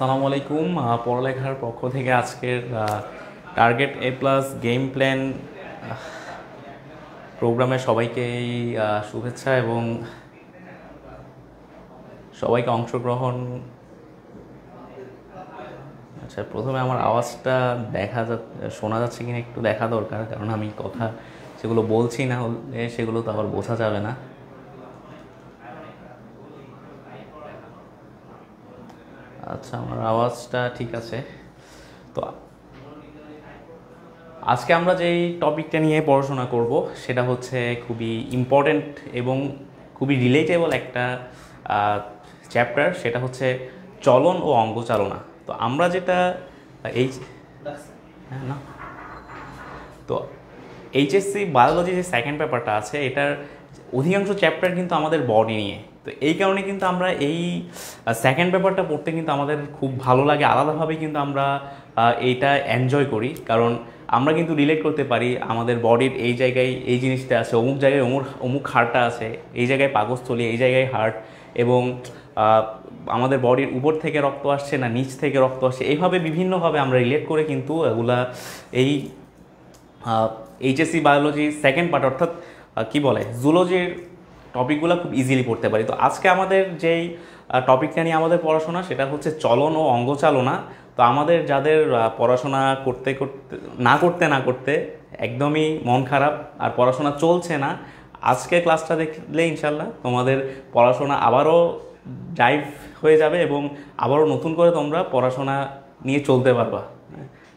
আসসালামু আলাইকুম। পড়ালেখার পক্ষ থেকে আজকের টার্গেট এ প্লাস গেম প্ল্যান প্রোগ্রামে সবাইকেই শুভেচ্ছা এবং সবাইকে অংশগ্রহণ। আচ্ছা, প্রথমে আমার আওয়াজটা শোনা যাচ্ছে কিনা একটু দেখা দরকার, কারণ আমি কথা সেগুলো বলছি, না হলে সেগুলো তো আবার বোঝা যাবে না। আচ্ছা, আমার আওয়াজটা ঠিক আছে। তো আজকে আমরা যেই টপিকটা নিয়ে পড়াশোনা করব সেটা হচ্ছে খুবই ইম্পর্ট্যান্ট এবং খুবই রিলেটেবল একটা চ্যাপ্টার, সেটা হচ্ছে চলন ও অঙ্গচালনা। তো আমরা যেটা এই না তো এইচএসসি বায়োলজি যে সেকেন্ড পেপারটা আছে, এটার অধিকাংশ চ্যাপ্টার কিন্তু আমাদের বডি নিয়ে। তো এই কারণে কিন্তু আমরা এই সেকেন্ড পেপারটা পড়তে কিন্তু আমাদের খুব ভালো লাগে, আলাদাভাবে কিন্তু আমরা এইটা এনজয় করি, কারণ আমরা কিন্তু রিলেট করতে পারি আমাদের বডির এই জায়গায় এই জিনিসটা আছে, অমুক জায়গায় অমুক হাড়টা আছে, এই জায়গায় পাকস্থলী, এই জায়গায় হার্ট, এবং আমাদের বডির উপর থেকে রক্ত আসছে না নিচ থেকে রক্ত আসছে, এইভাবে বিভিন্নভাবে আমরা রিলেট করে কিন্তু এগুলা এই এইচএসসি বায়োলজি সেকেন্ড পার্ট অর্থাৎ কি বলে জুলজির টপিকগুলো খুব ইজিলি পড়তে পারি। তো আজকে আমাদের যেই টপিকটা নিয়ে আমাদের পড়াশোনা সেটা হচ্ছে চলন ও অঙ্গচালনা। তো আমাদের যাদের পড়াশোনা করতে একদমই মন খারাপ আর পড়াশোনা চলছে না, আজকে ক্লাসটা দেখলে ইনশাল্লাহ তোমাদের পড়াশোনা আবারও ড্রাইভ হয়ে যাবে এবং আবারও নতুন করে তোমরা পড়াশোনা নিয়ে চলতে পারবা।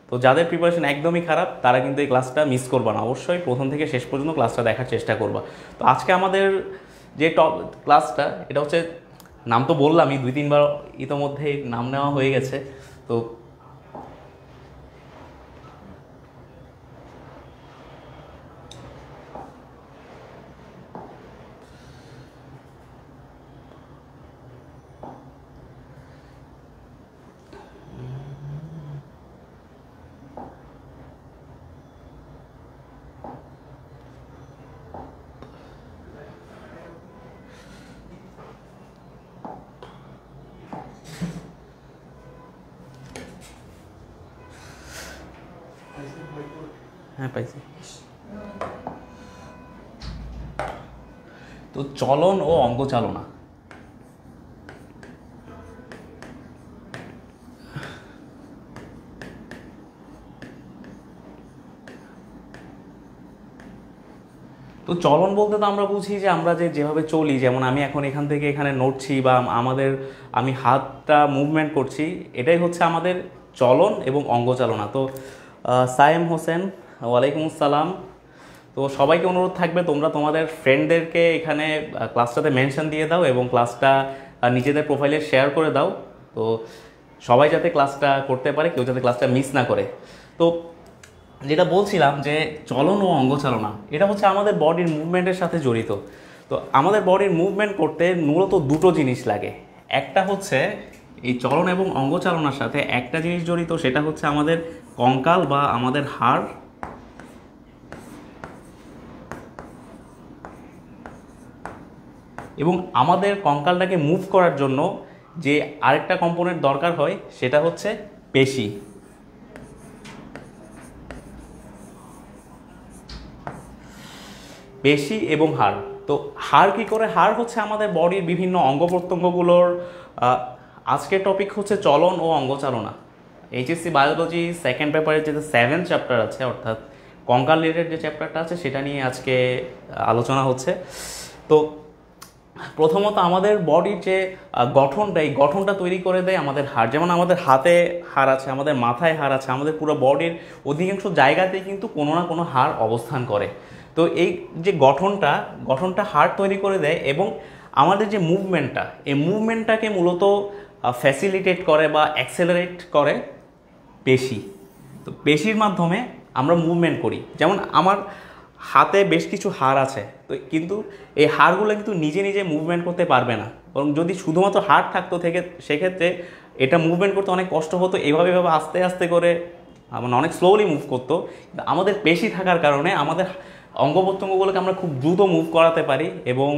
তো যাদের প্রিপারেশন একদমই খারাপ তারা কিন্তু এই ক্লাসটা মিস করবা না, অবশ্যই প্রথম থেকে শেষ পর্যন্ত ক্লাসটা দেখার চেষ্টা করবা। তো আজকে আমাদের যে ক্লাসটা এটা হচ্ছে, নাম তো বললামই, 2-3 বার ইতোমধ্যেই নাম নেওয়া হয়ে গেছে। তো হ্যাঁ, পাইছি। তো চলন ও অঙ্গচালনা। তো চলন বলতে তো আমরা বুঝি যে আমরা যেভাবে চলি, যেমন আমি এখন এখান থেকে এখানে নড়ছি বা আমি হাতটা মুভমেন্ট করছি, এটাই হচ্ছে আমাদের চলন এবং অঙ্গচালনা। তো সায়েম হোসেন, ওয়ালাইকুম আসসালাম। তো সবাইকে অনুরোধ থাকবে তোমরা তোমাদের ফ্রেন্ডদেরকে এখানে ক্লাসটাতে মেনশন দিয়ে দাও এবং ক্লাসটা নিজেদের প্রোফাইলে শেয়ার করে দাও, তো সবাই যাতে ক্লাসটা করতে পারে, কেউ যাতে ক্লাসটা মিস না করে। তো যেটা বলছিলাম যে চলন ও অঙ্গচালনা এটা হচ্ছে আমাদের বডির মুভমেন্টের সাথে জড়িত। তো আমাদের বডির মুভমেন্ট করতে মূলত দুটো জিনিস লাগে। একটা হচ্ছে এই চলন এবং অঙ্গচালনার সাথে একটা জিনিস জড়িত, সেটা হচ্ছে আমাদের কঙ্কাল বা আমাদের হাড়, এবং আমাদের কঙ্কালটাকে মুভ করার জন্য যে আরেকটা কম্পোনেন্ট দরকার হয় সেটা হচ্ছে পেশি। পেশি এবং হাড়। তো হাড় কী করে? হাড় হচ্ছে আমাদের বডির বিভিন্ন অঙ্গ প্রত্যঙ্গগুলোর। আজকের টপিক হচ্ছে চলন ও অঙ্গচালনা। এইচএসসি বায়োলজি সেকেন্ড পেপারের যে 7th চ্যাপ্টার আছে, অর্থাৎ কঙ্কাল রিলেটেড যে চ্যাপ্টারটা আছে, সেটা নিয়ে আজকে আলোচনা হচ্ছে। তো প্রথমত আমাদের বডির যে গঠনটা, এই গঠনটা তৈরি করে দেয় আমাদের হাড়। যেমন আমাদের হাতে হাড় আছে, আমাদের মাথায় হাড় আছে, আমাদের পুরো বডির অধিকাংশ জায়গাতেই কিন্তু কোনো না কোনো হাড় অবস্থান করে। তো এই যে গঠনটা হাড় তৈরি করে দেয়, এবং আমাদের যে মুভমেন্টটা, এই মুভমেন্টটাকে মূলত ফ্যাসিলিটেট করে বা অ্যাক্সেলারেট করে পেশি। তো পেশির মাধ্যমে আমরা মুভমেন্ট করি। যেমন আমার হাতে বেশ কিছু হাড় আছে, তো কিন্তু এই হাড়গুলো কিন্তু নিজে নিজে মুভমেন্ট করতে পারবে না, বরং যদি শুধুমাত্র হাড় থাকতো সেক্ষেত্রে এটা মুভমেন্ট করতে অনেক কষ্ট হতো, এভাবে আস্তে আস্তে করে মানে অনেক স্লোলি মুভ করতো। কিন্তু আমাদের পেশি থাকার কারণে আমাদের অঙ্গ প্রত্যঙ্গগুলোকে আমরা খুব দ্রুত মুভ করাতে পারি এবং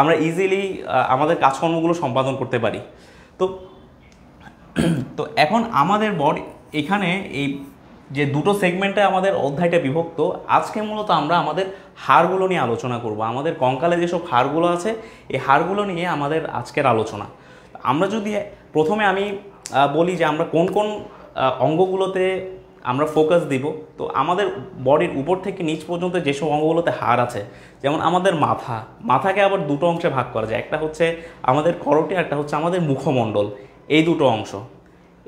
আমরা ইজিলি আমাদের কাজকর্মগুলো সম্পাদন করতে পারি। তো তো এখন আমাদের বডি এখানে এই যে দুটো সেগমেন্টে আমাদের অধ্যায়টা বিভক্ত, আজকে মূলত আমরা আমাদের হাড়গুলো নিয়ে আলোচনা করব। আমাদের কঙ্কালে যেসব হাড়গুলো আছে এই হাড়গুলো নিয়ে আমাদের আজকের আলোচনা। আমরা যদি প্রথমে আমি বলি যে আমরা কোন কোন অঙ্গগুলোতে আমরা ফোকাস দিব, তো আমাদের বডির উপর থেকে নিচ পর্যন্ত যেসব অঙ্গগুলোতে হাড় আছে, যেমন আমাদের মাথাকে আবার দুটো অংশে ভাগ করা যায়, একটা হচ্ছে আমাদের করোটি, একটা হচ্ছে আমাদের মুখমণ্ডল, এই দুটো অংশ।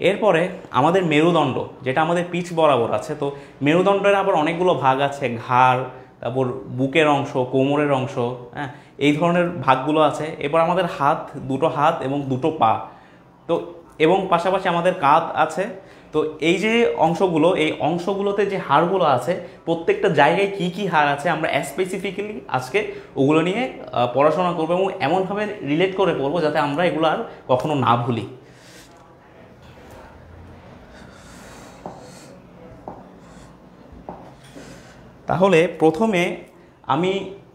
এরপরে আমাদের মেরুদণ্ড, যেটা আমাদের পিঠ বরাবর আছে। তো মেরুদণ্ডের আবার অনেকগুলো ভাগ আছে, ঘাড়, তারপর বুকের অংশ, কোমরের অংশ, হ্যাঁ, এই ধরনের ভাগগুলো আছে। এবার আমাদের দুটো হাত এবং দুটো পা, তো এবং পাশাপাশি আমাদের কাঁধ আছে। তো এই যে অংশগুলো, এই অংশগুলোতে যে হাড়গুলো আছে, প্রত্যেকটা জায়গায় কি কি হাড় আছে আমরা স্পেসিফিক্যালি আজকে ওগুলো নিয়ে পড়াশোনা করবো এবং এমনভাবে রিলেট করে পড়বো যাতে আমরা এগুলো আর কখনো না ভুলি। তাহলে প্রথমে আমি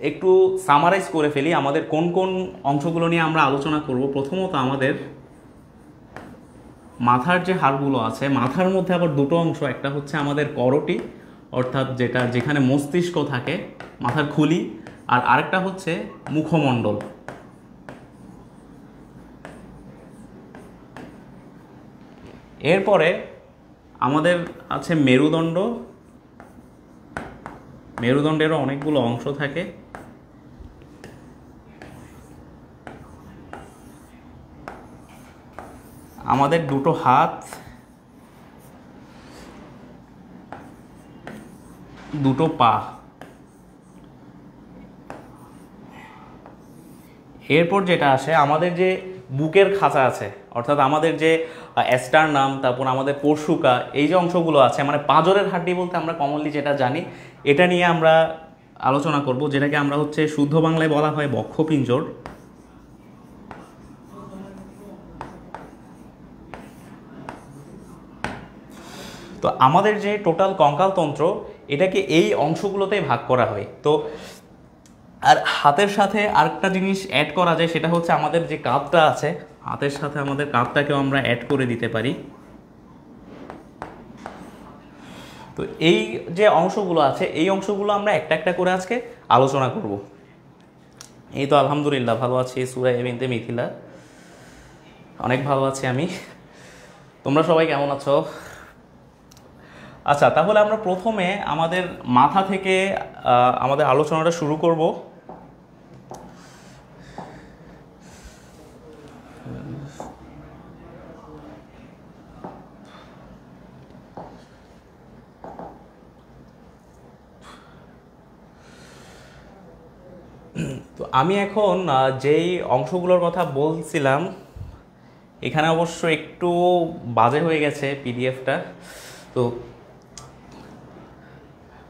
একটু সামারাইজ করে ফেলি আমাদের কোন কোন অংশগুলো নিয়ে আমরা আলোচনা করব। প্রথমত আমাদের মাথার যে হাড়গুলো আছে, মাথার মধ্যে আবার দুটো অংশ, একটা হচ্ছে আমাদের করোটি অর্থাৎ যেখানে মস্তিষ্ক থাকে, মাথার খুলি, আর আরেকটা হচ্ছে মুখমণ্ডল। এরপরে আমাদের আছে মেরুদণ্ড, মেরুদণ্ডেরও অনেকগুলো অংশ থাকে। আমাদের দুটো হাত, দুটো পা। এরপর যেটা আসে আমাদের যে বুকের খাঁচা আছে, অর্থাৎ আমাদের যে অ্যাস্টারনাম, তারপর আমাদের পরশুকা, এই যে অংশগুলো আছে, মানে পাঁজরের হাড্ডি বলতে আমরা কমনলি যেটা জানি, এটা নিয়ে আমরা আলোচনা করব, যেটাকে আমরা হচ্ছে শুদ্ধ বাংলায় বলা হয় বক্ষপিঞ্জর। তো আমাদের যে টোটাল কঙ্কালতন্ত্র, এটাকে এই অংশগুলোতেই ভাগ করা হয়। তো আর হাতের সাথে আরেকটা জিনিস অ্যাড করা যায়, সেটা হচ্ছে আমাদের যে কাঁধটা আছে, হাতের সাথে আমাদের কাঁধটাকেও আমরা অ্যাড করে দিতে পারি। তো এই যে অংশগুলো আছে, এই অংশগুলো আমরা একটা একটা করে আজকে আলোচনা করব। এই তো আলহামদুলিল্লাহ ভালো আছি, সূরা বিনতে মিথিলা, অনেক ভালো আছি আমি। তোমরা সবাই কেমন আছো? আচ্ছা, তাহলে আমরা প্রথমে আমাদের মাথা থেকে আমাদের আলোচনাটা শুরু করব। তো আমি এখন যেই অংশগুলোর কথা বলছিলাম, এখানে অবশ্য একটু বাজে হয়ে গেছে পিডিএফটা। তো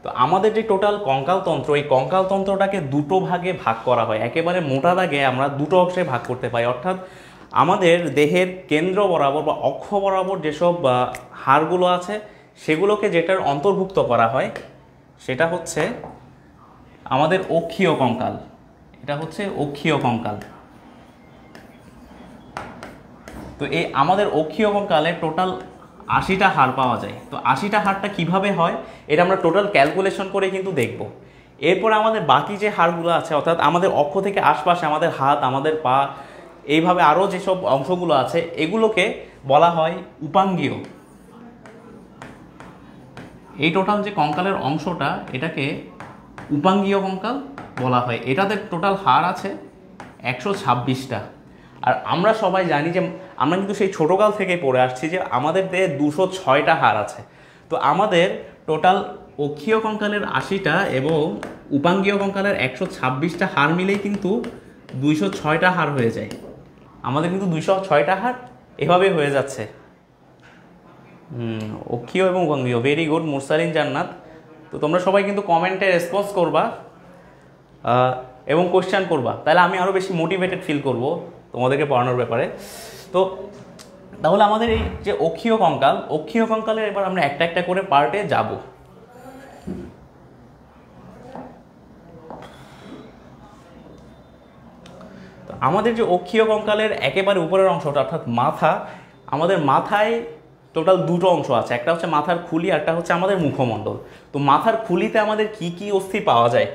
তো আমাদের যে টোটাল কঙ্কালতন্ত্র, এই কঙ্কালতন্ত্রটাকে দুটো ভাগে ভাগ করা হয়। একেবারে মোটা দাগে আমরা দুটো অংশে ভাগ করতে পারি, অর্থাৎ আমাদের দেহের কেন্দ্র বরাবর বা অক্ষ বরাবর যেসব হাড়গুলো আছে, সেগুলোকে যেটার অন্তর্ভুক্ত করা হয় সেটা হচ্ছে আমাদের অক্ষীয় কঙ্কাল। এটা হচ্ছে অক্ষীয় কঙ্কাল। তো এই আমাদের অক্ষীয় কঙ্কালে টোটাল 80টা হাড় পাওয়া যায়। তো 80টা হাড়টা কিভাবে হয় এটা আমরা টোটাল ক্যালকুলেশন করে কিন্তু দেখব। এরপর আমাদের বাকি যে হাড়গুলো আছে, অর্থাৎ আমাদের অক্ষ থেকে আশপাশে আমাদের হাত, আমাদের পা, এইভাবে আরও যেসব অংশগুলো আছে, এগুলোকে বলা হয় উপাঙ্গীয়। এই টোটাল যে কঙ্কালের অংশটা, এটাকে উপাঙ্গীয় কঙ্কাল বলা হয়। এটাতে টোটাল হাড় আছে 126টা। আর আমরা সবাই জানি যে আমরা কিন্তু সেই ছোটোকাল থেকে পড়ে আসছি যে আমাদের দেহে 206টা হাড় আছে। তো আমাদের টোটাল অক্ষীয় কঙ্কালের 80টা এবং উপাঙ্গীয় কঙ্কালের 126টা হাড় মিলেই কিন্তু 206টা হাড় হয়ে যায়। আমাদের কিন্তু 206টা হাড় এভাবে হয়ে যাচ্ছে। অক্ষীয় এবং উপাঙ্গীয়, ভেরি গুড মুরসালিন জান্নাত। তো তোমরা সবাই কিন্তু কমেন্টে রেসপন্স করবা এবং কোশ্চেন করবা, তাহলে আমি আরও বেশি মোটিভেটেড ফিল করব তোমাদেরকে পড়ানোর ব্যাপারে। তো তাহলে আমাদের এই যে অক্ষীয় কঙ্কালের এবার আমরা একটা একটা করে পার্টে যাব। তো আমাদের যে অক্ষীয় কঙ্কালের একেবারে উপরের অংশটা অর্থাৎ মাথা, আমাদের মাথায় টোটাল দুটো অংশ আছে, একটা হচ্ছে মাথার খুলি, একটা হচ্ছে আমাদের মুখমণ্ডল। তো মাথার খুলিতে আমাদের কি কি অস্থি পাওয়া যায়?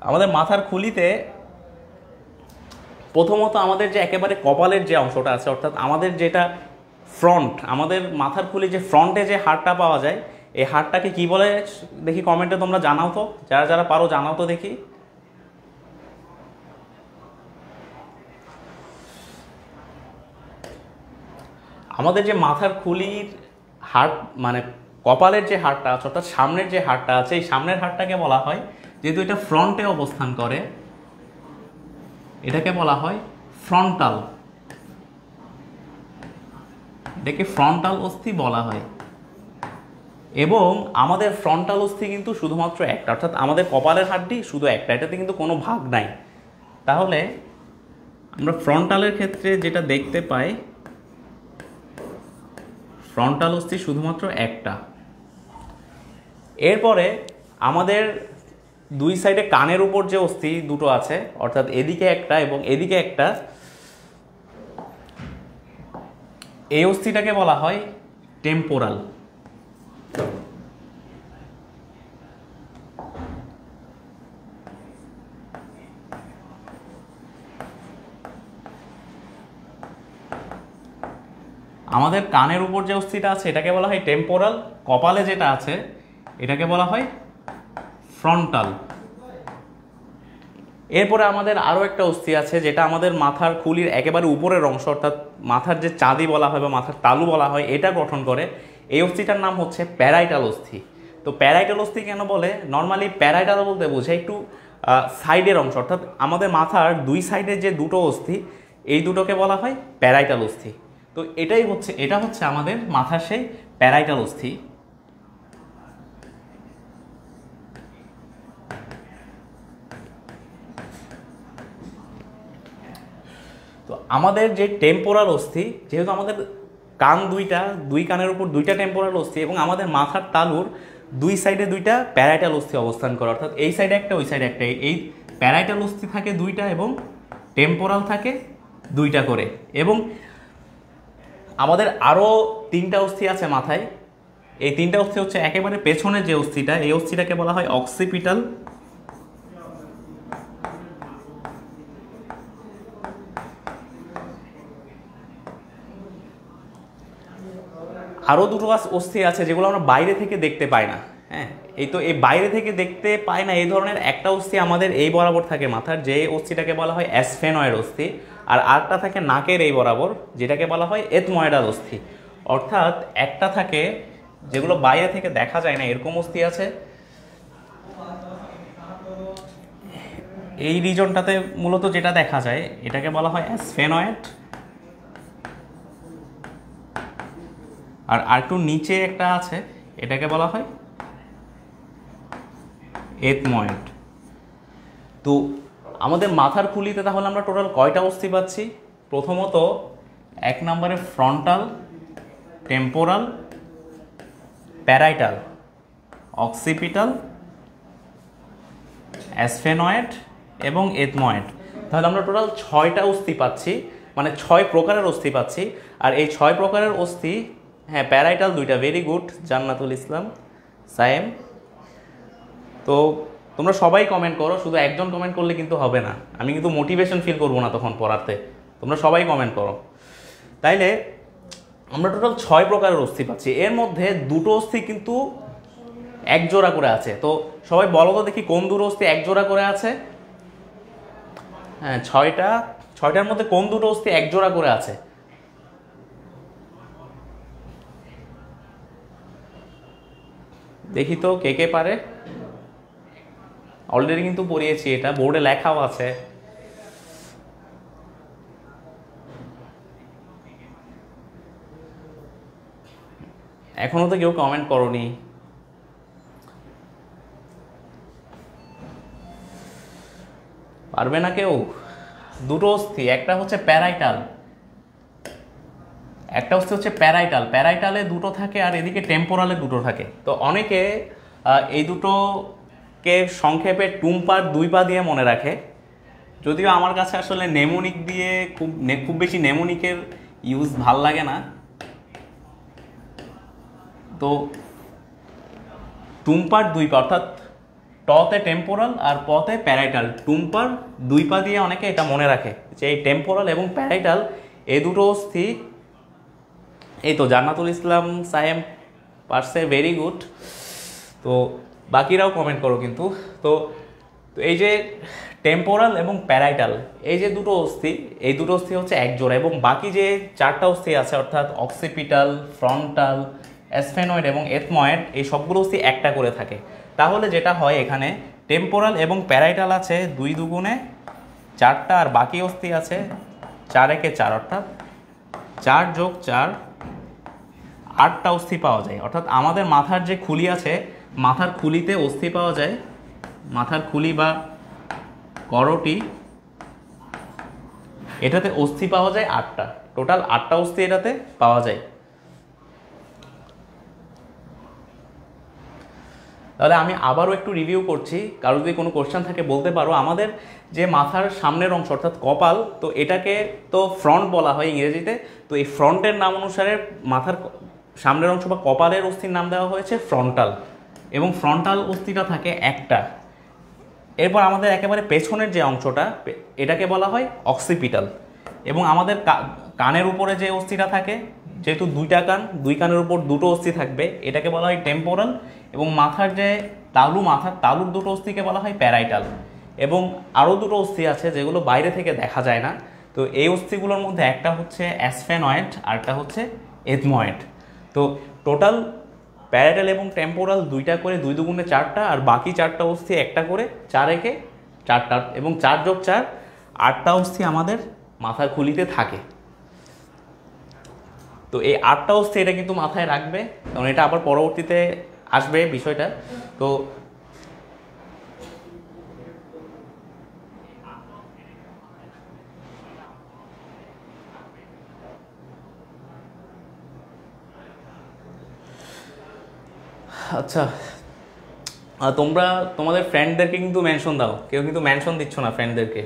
আমাদের মাথার খুলিতে প্রথমত আমাদের যে একেবারে কপালের যে অংশটা আছে, অর্থাৎ আমাদের যেটা ফ্রন্ট, আমাদের মাথার খুলি যে ফ্রন্টে যে হাড়টা পাওয়া যায়, এই হাড়টাকে কি বলে দেখি কমেন্টে তোমরা জানাও তো, যারা যারা পারো জানাও তো দেখি। আমাদের যে মাথার খুলির হাড় মানে কপালের যে হাড়টা আছে, অর্থাৎ সামনের যে হাড়টা আছে, এই সামনের হাড়টাকে বলা হয়, যেহেতু এটা ফ্রন্টে অবস্থান করে, এটাকে বলা হয় ফ্রন্টাল। এটাকে ফ্রন্টাল অস্থি বলা হয়। এবং আমাদের ফ্রন্টাল অস্থি কিন্তু শুধুমাত্র একটা, অর্থাৎ আমাদের কপালের হাড়টি শুধু একটা, এটাতে কিন্তু কোনো ভাগ নাই। তাহলে আমরা ফ্রন্টালের ক্ষেত্রে যেটা দেখতে পাই, ফ্রন্টাল অস্থি শুধুমাত্র একটা। এরপরে আমাদের দুই সাইডে কানের উপর যে অস্থি দুটো আছে, অর্থাৎ এদিকে একটা এবং এদিকে একটা, এই অস্থিটাকে বলা হয় টেম্পোরাল। আমাদের কানের উপর যে অস্থিটা আছে এটাকে বলা হয় টেম্পোরাল, কপালে যেটা আছে এটাকে বলা হয় ফ্রন্টাল। এরপরে আমাদের আরও একটা অস্থি আছে যেটা আমাদের মাথার খুলির একেবারে উপরের অংশ, অর্থাৎ মাথার যে চাঁদি বলা হয় বা মাথার তালু বলা হয়, এটা গঠন করে। এই অস্থিটার নাম হচ্ছে প্যারাইটাল অস্থি। তো প্যারাইটাল অস্থি কেন বলে? নর্মালি প্যারাইটাল বলতে বোঝায় একটু সাইডের অংশ, অর্থাৎ আমাদের মাথার দুই সাইডের যে দুটো অস্থি, এই দুটোকে বলা হয় প্যারাইটাল অস্থি। তো এটা হচ্ছে আমাদের মাথার সেই প্যারাইটাল অস্থি। তো আমাদের যে টেম্পোরাল অস্থি, যেহেতু আমাদের কান দুইটা, দুই কানের উপর দুইটা টেম্পোরাল অস্থি এবং আমাদের মাথার তালুর দুই সাইডে দুইটা প্যারাইটাল অস্থি অবস্থান করে, অর্থাৎ এই সাইডে একটা ওই সাইডে একটা, এই প্যারাইটাল অস্থি থাকে দুইটা এবং টেম্পোরাল থাকে দুইটা করে। এবং আমাদের আরও তিনটা অস্থি আছে মাথায়। এই তিনটা অস্থি হচ্ছে একেবারে পেছনের যে অস্থিটা, এই অস্থিটাকে বলা হয় অক্সিপিটাল। আরও দুটো অস্থি আছে যেগুলো আমরা বাইরে থেকে দেখতে পাই না। হ্যাঁ, এই বাইরে থেকে দেখতে পাই না এই ধরনের একটা অস্থি আমাদের এই বরাবর থাকে মাথার, যে অস্থিটাকে বলা হয় অ্যাসফেনয়েড অস্থি। আর আরেকটা থাকে নাকের এই বরাবর, যেটাকে বলা হয় এথময়েডাল অস্থি। অর্থাৎ একটা থাকে যেগুলো বাইরে থেকে দেখা যায় না, এরকম অস্থি আছে এই রিজনটাতে মূলত যেটা দেখা যায় এটাকে বলা হয় অ্যাসফেনয়েড। আর একটু নিচে একটা আছে এটাকে বলা হয় এথময়েড। তো আমাদের মাথার খুলিতে তাহলে আমরা টোটাল কয়টা অস্থি পাচ্ছি? প্রথমত এক নম্বরে ফ্রন্টাল, টেম্পোরাল, প্যারাইটাল, অক্সিপিটাল, অ্যাসফেনয়েড এবং এথময়েড। তাহলে আমরা টোটাল 6টা অস্থি পাচ্ছি, মানে 6 প্রকারের অস্থি পাচ্ছি। আর এই 6 প্রকারের অস্থি, হ্যাঁ প্যারাইটাল দুইটা, ভেরি গুড জান্নাতুল ইসলাম সায়েম। তো তোমরা সবাই কমেন্ট করো, শুধু একজন কমেন্ট করলে কিন্তু হবে না, আমি কিন্তু মোটিভেশন ফিল করবো না তখন পড়াতে। তোমরা সবাই কমেন্ট করো। তাইলে আমরা টোটাল 6 প্রকারের অস্থি পাচ্ছি, এর মধ্যে দুটো অস্থি কিন্তু এক জোড়া করে আছে। তো সবাই বলো তো দেখি কোন দুটো অস্থি এক জোড়া করে আছে? হ্যাঁ, 6টার মধ্যে কোন দুটো অস্থি এক জোড়া করে আছে? দেখি তো কে কে পারে। অলরেডি কিন্তু পড়িয়েছি, এটা বোর্ডে লেখাও আছে। এখনো তো কেউ কমেন্ট করোনি। পারবে না কেউ? দুটো অস্থি, একটা হচ্ছে প্যারাইটাল, প্যারাইটালে দুটো থাকে আর এদিকে টেম্পোরালে দুটো থাকে। তো অনেকে এই দুটোকে সংক্ষেপে টুম্পার 2 পা দিয়ে মনে রাখে, যদিও আমার কাছে আসলে নেমোনিক দিয়ে খুব বেশি নেমোনিকের ইউজ ভাল লাগে না। তো টুম্পার দুই পা, অর্থাৎ টতে টেম্পোরাল আর পতে প্যারাইটাল। টুম্পার দুই পা দিয়ে অনেকে এটা মনে রাখে যে এই টেম্পোরাল এবং প্যারাইটাল এই দুটো অস্থি। এই তো জান্নাতুল ইসলাম সায়েম পারছে, ভেরি গুড। তো বাকিরাও কমেন্ট করো কিন্তু। তো এই যে টেম্পোরাল এবং প্যারাইটাল এই যে দুটো অস্থি, এই দুটো অস্থি হচ্ছে এক জোড়া, এবং বাকি যে চারটা অস্থি আছে অর্থাৎ অক্সিপিটাল, ফ্রন্টাল, অ্যাসফেনয়েড এবং এথময়েড, এই সবগুলো অস্থি একটা করে থাকে। তাহলে যেটা হয় এখানে টেম্পোরাল এবং প্যারাইটাল আছে 2 দুগুণে 4টা, আর বাকি অস্থি আছে 4 একে 4, অর্থাৎ 4 যোগ 4 8টা অস্থি পাওয়া যায়। অর্থাৎ আমাদের মাথার যে খুলি আছে, মাথার খুলিতে অস্থি পাওয়া যায়, মাথার খুলি বা করটি, এটাতে অস্থি পাওয়া যায় 8টা, টোটাল 8টা অস্থি এটাতে পাওয়া যায়। তাহলে আমি আবারও একটু রিভিউ করছি, কারো যদি কোনো কোশ্চেন থাকে বলতে পারো। আমাদের যে মাথার সামনের অংশ অর্থাৎ কপাল, তো এটাকে তো ফ্রন্ট বলা হয় ইংরেজিতে। তো এই ফ্রন্টের নাম অনুসারে মাথার সামনের অংশ বা কপালের অস্থির নাম দেওয়া হয়েছে ফ্রন্টাল, এবং ফ্রন্টাল অস্থিটা থাকে একটা। এরপর আমাদের একেবারে পেছনের যে অংশটা, এটাকে বলা হয় অক্সিপিটাল। এবং আমাদের কানের উপরে যে অস্থিটা থাকে, যেহেতু 2টা কান, 2 কানের উপর 2টো অস্থি থাকবে, এটাকে বলা হয় টেম্পোরাল। এবং মাথার যে তালু, মাথার তালুর 2টো অস্থিকে বলা হয় প্যারাইটাল। এবং আরও 2টো অস্থি আছে যেগুলো বাইরে থেকে দেখা যায় না। তো এই অস্থিগুলোর মধ্যে একটা হচ্ছে অ্যাসফেনয়েড, আরটা হচ্ছে এথময়েড। তো টোটাল প্যারাইটাল এবং টেম্পোরাল 2টা করে, 2 দুগুণে 4টা, আর বাকি 4টা অস্থি একটা করে 4 একে 4টা, এবং 4 যোগ 4 8টা অস্থি আমাদের মাথার খুলিতে থাকে। তো এই 8টা অস্থি এটা কিন্তু মাথায় রাখবে, কারণ এটা আবার পরবর্তীতে আসবে বিষয়টা। তো আচ্ছা, তোমরা তোমাদের ফ্রেন্ডদেরকে কিন্তু মেনশন দাও, কেউ কিন্তু মেনশন দিচ্ছ না ফ্রেন্ডদেরকে।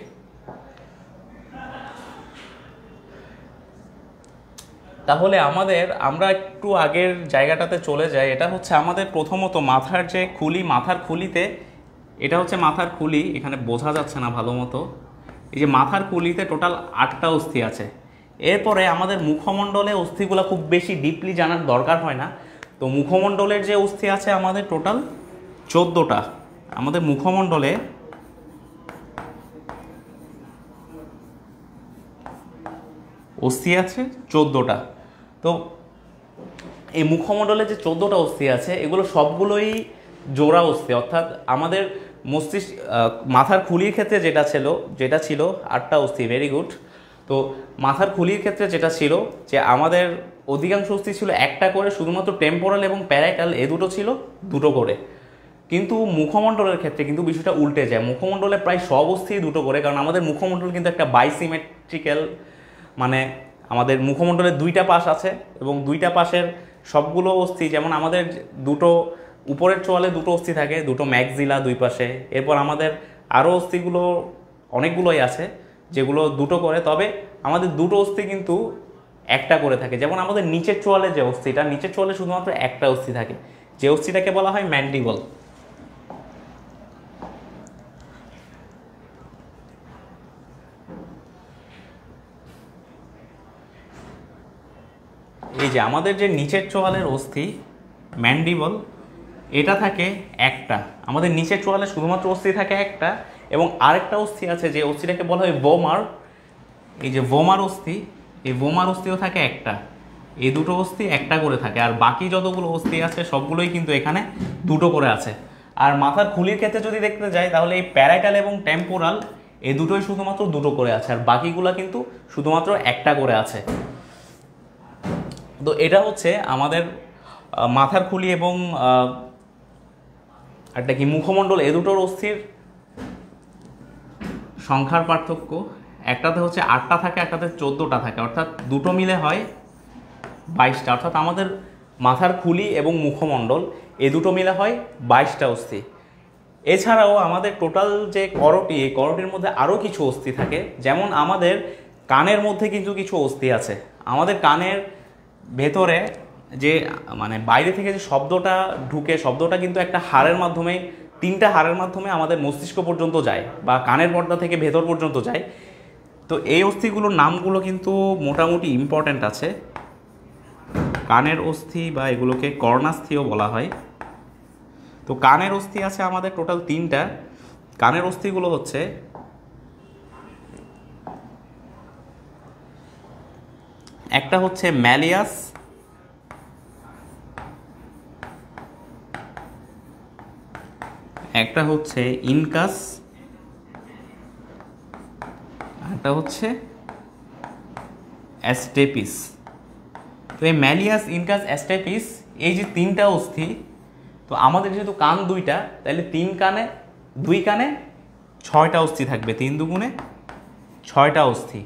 তাহলে আমরা একটু আগের জায়গাটাতে চলে যাই। এটা হচ্ছে আমাদের প্রথমত মাথার যে খুলি, মাথার খুলিতে, এটা হচ্ছে মাথার খুলি, এখানে বোঝা যাচ্ছে না ভালো মতো। এই যে মাথার খুলিতে টোটাল 8টা অস্থি আছে। এরপরে আমাদের মুখমণ্ডলে অস্থিগুলো খুব বেশি ডিপলি জানার দরকার হয় না। তো মুখমণ্ডলের যে অস্থি আছে আমাদের টোটাল 14টা। আমাদের মুখমণ্ডলে অস্থি আছে 14টা। তো এই মুখমণ্ডলে যে 14টা অস্থি আছে, এগুলো সবগুলোই জোড়া অস্থি, অর্থাৎ আমাদের মস্তিষ্ক মাথার খুলির ক্ষেত্রে যেটা ছিল 8টা অস্থি, ভেরি গুড। তো মাথার খুলির ক্ষেত্রে যেটা ছিল যে আমাদের অধিকাংশ অস্থি ছিল একটা করে, শুধুমাত্র টেম্পোরাল এবং প্যারাইটাল এ দুটো ছিল 2টো করে। কিন্তু মুখমণ্ডলের ক্ষেত্রে কিন্তু বিষয়টা উল্টে যায়, মুখমণ্ডলে প্রায় সব অস্থি 2টো করে, কারণ আমাদের মুখমণ্ডল কিন্তু একটা বাইসিমেট্রিক্যাল, মানে আমাদের মুখমণ্ডলের 2টা পাশ আছে, এবং 2টা পাশের সবগুলো অস্থি, যেমন আমাদের দুটো উপরের চোয়ালে 2টো অস্থি থাকে, 2টো ম্যাক্সিলা 2 পাশে। এরপর আমাদের আরও অস্থিগুলো অনেকগুলোই আছে যেগুলো 2টো করে, তবে আমাদের 2টো অস্থি কিন্তু একটা করে থাকে। যেমন আমাদের নিচের চোয়ালে যে অস্থিটা, নিচের চোয়ালে শুধুমাত্র একটা অস্থি থাকে, যে অস্থিটাকে বলা হয় ম্যান্ডিবল। এই যে আমাদের যে নিচের চোয়ালের অস্থি ম্যান্ডিবল, এটা থাকে একটা, আমাদের নিচের চোয়ালে শুধুমাত্র অস্থি থাকে একটা, এবং আরেকটা অস্থি আছে যে অস্থিটাকে বলা হয় ভোমার। এই যে ভোমার অস্থি, এই ভোমার অস্থিও থাকে একটা। এই 2টো অস্থি একটা করে থাকে, আর বাকি যতগুলো অস্থি আছে সবগুলোই কিন্তু এখানে 2টো করে আছে। আর মাথার খুলির ক্ষেত্রে যদি দেখতে যাই, তাহলে এই প্যারাইটাল এবং টেম্পোরাল এই দুটোই শুধুমাত্র 2টো করে আছে, আর বাকিগুলো কিন্তু শুধুমাত্র একটা করে আছে। তো এটা হচ্ছে আমাদের মাথার খুলি এবং একটা কি মুখমণ্ডল, এ দুটোর অস্থির সংখ্যার পার্থক্য। একটাতে হচ্ছে 8টা থাকে, একটাতে 14টা থাকে, অর্থাৎ 2টো মিলে হয় 22টা। অর্থাৎ আমাদের মাথার খুলি এবং মুখমণ্ডল এ 2টো মিলে হয় 22টা অস্থি। এছাড়াও আমাদের টোটাল যে করটি, এই করটির মধ্যে আরও কিছু অস্থি থাকে, যেমন আমাদের কানের মধ্যে কিন্তু কিছু অস্থি আছে। আমাদের কানের ভেতরে যে মানে বাইরে থেকে যে শব্দটা ঢুকে, শব্দটা কিন্তু একটা হাড়ের মাধ্যমে, 3টা হাড়ের মাধ্যমে আমাদের মস্তিষ্ক পর্যন্ত যায় বা কানের পর্দা থেকে ভেতর পর্যন্ত যায়। তো এই অস্থিগুলোর নামগুলো কিন্তু মোটামুটি ইম্পর্ট্যান্ট আছে। কানের অস্থি বা এগুলোকে কর্ণাস্থিও বলা হয়। তো কানের অস্থি আছে আমাদের টোটাল 3টা। কানের অস্থিগুলো হচ্ছে একটা হচ্ছে ম্যালিয়াস, একটা হচ্ছে ইনকাস, একটা হচ্ছে অ্যাস্টেপিস। তো এই ম্যালিয়াস, ইনকাস, অ্যাস্টেপিস এই যে 3টা অস্থি, তো আমাদের যেহেতু কান 2টা, তাহলে 2 কানে 6টা অস্থি থাকবে, 3 দুগুণে 6টা অস্থি।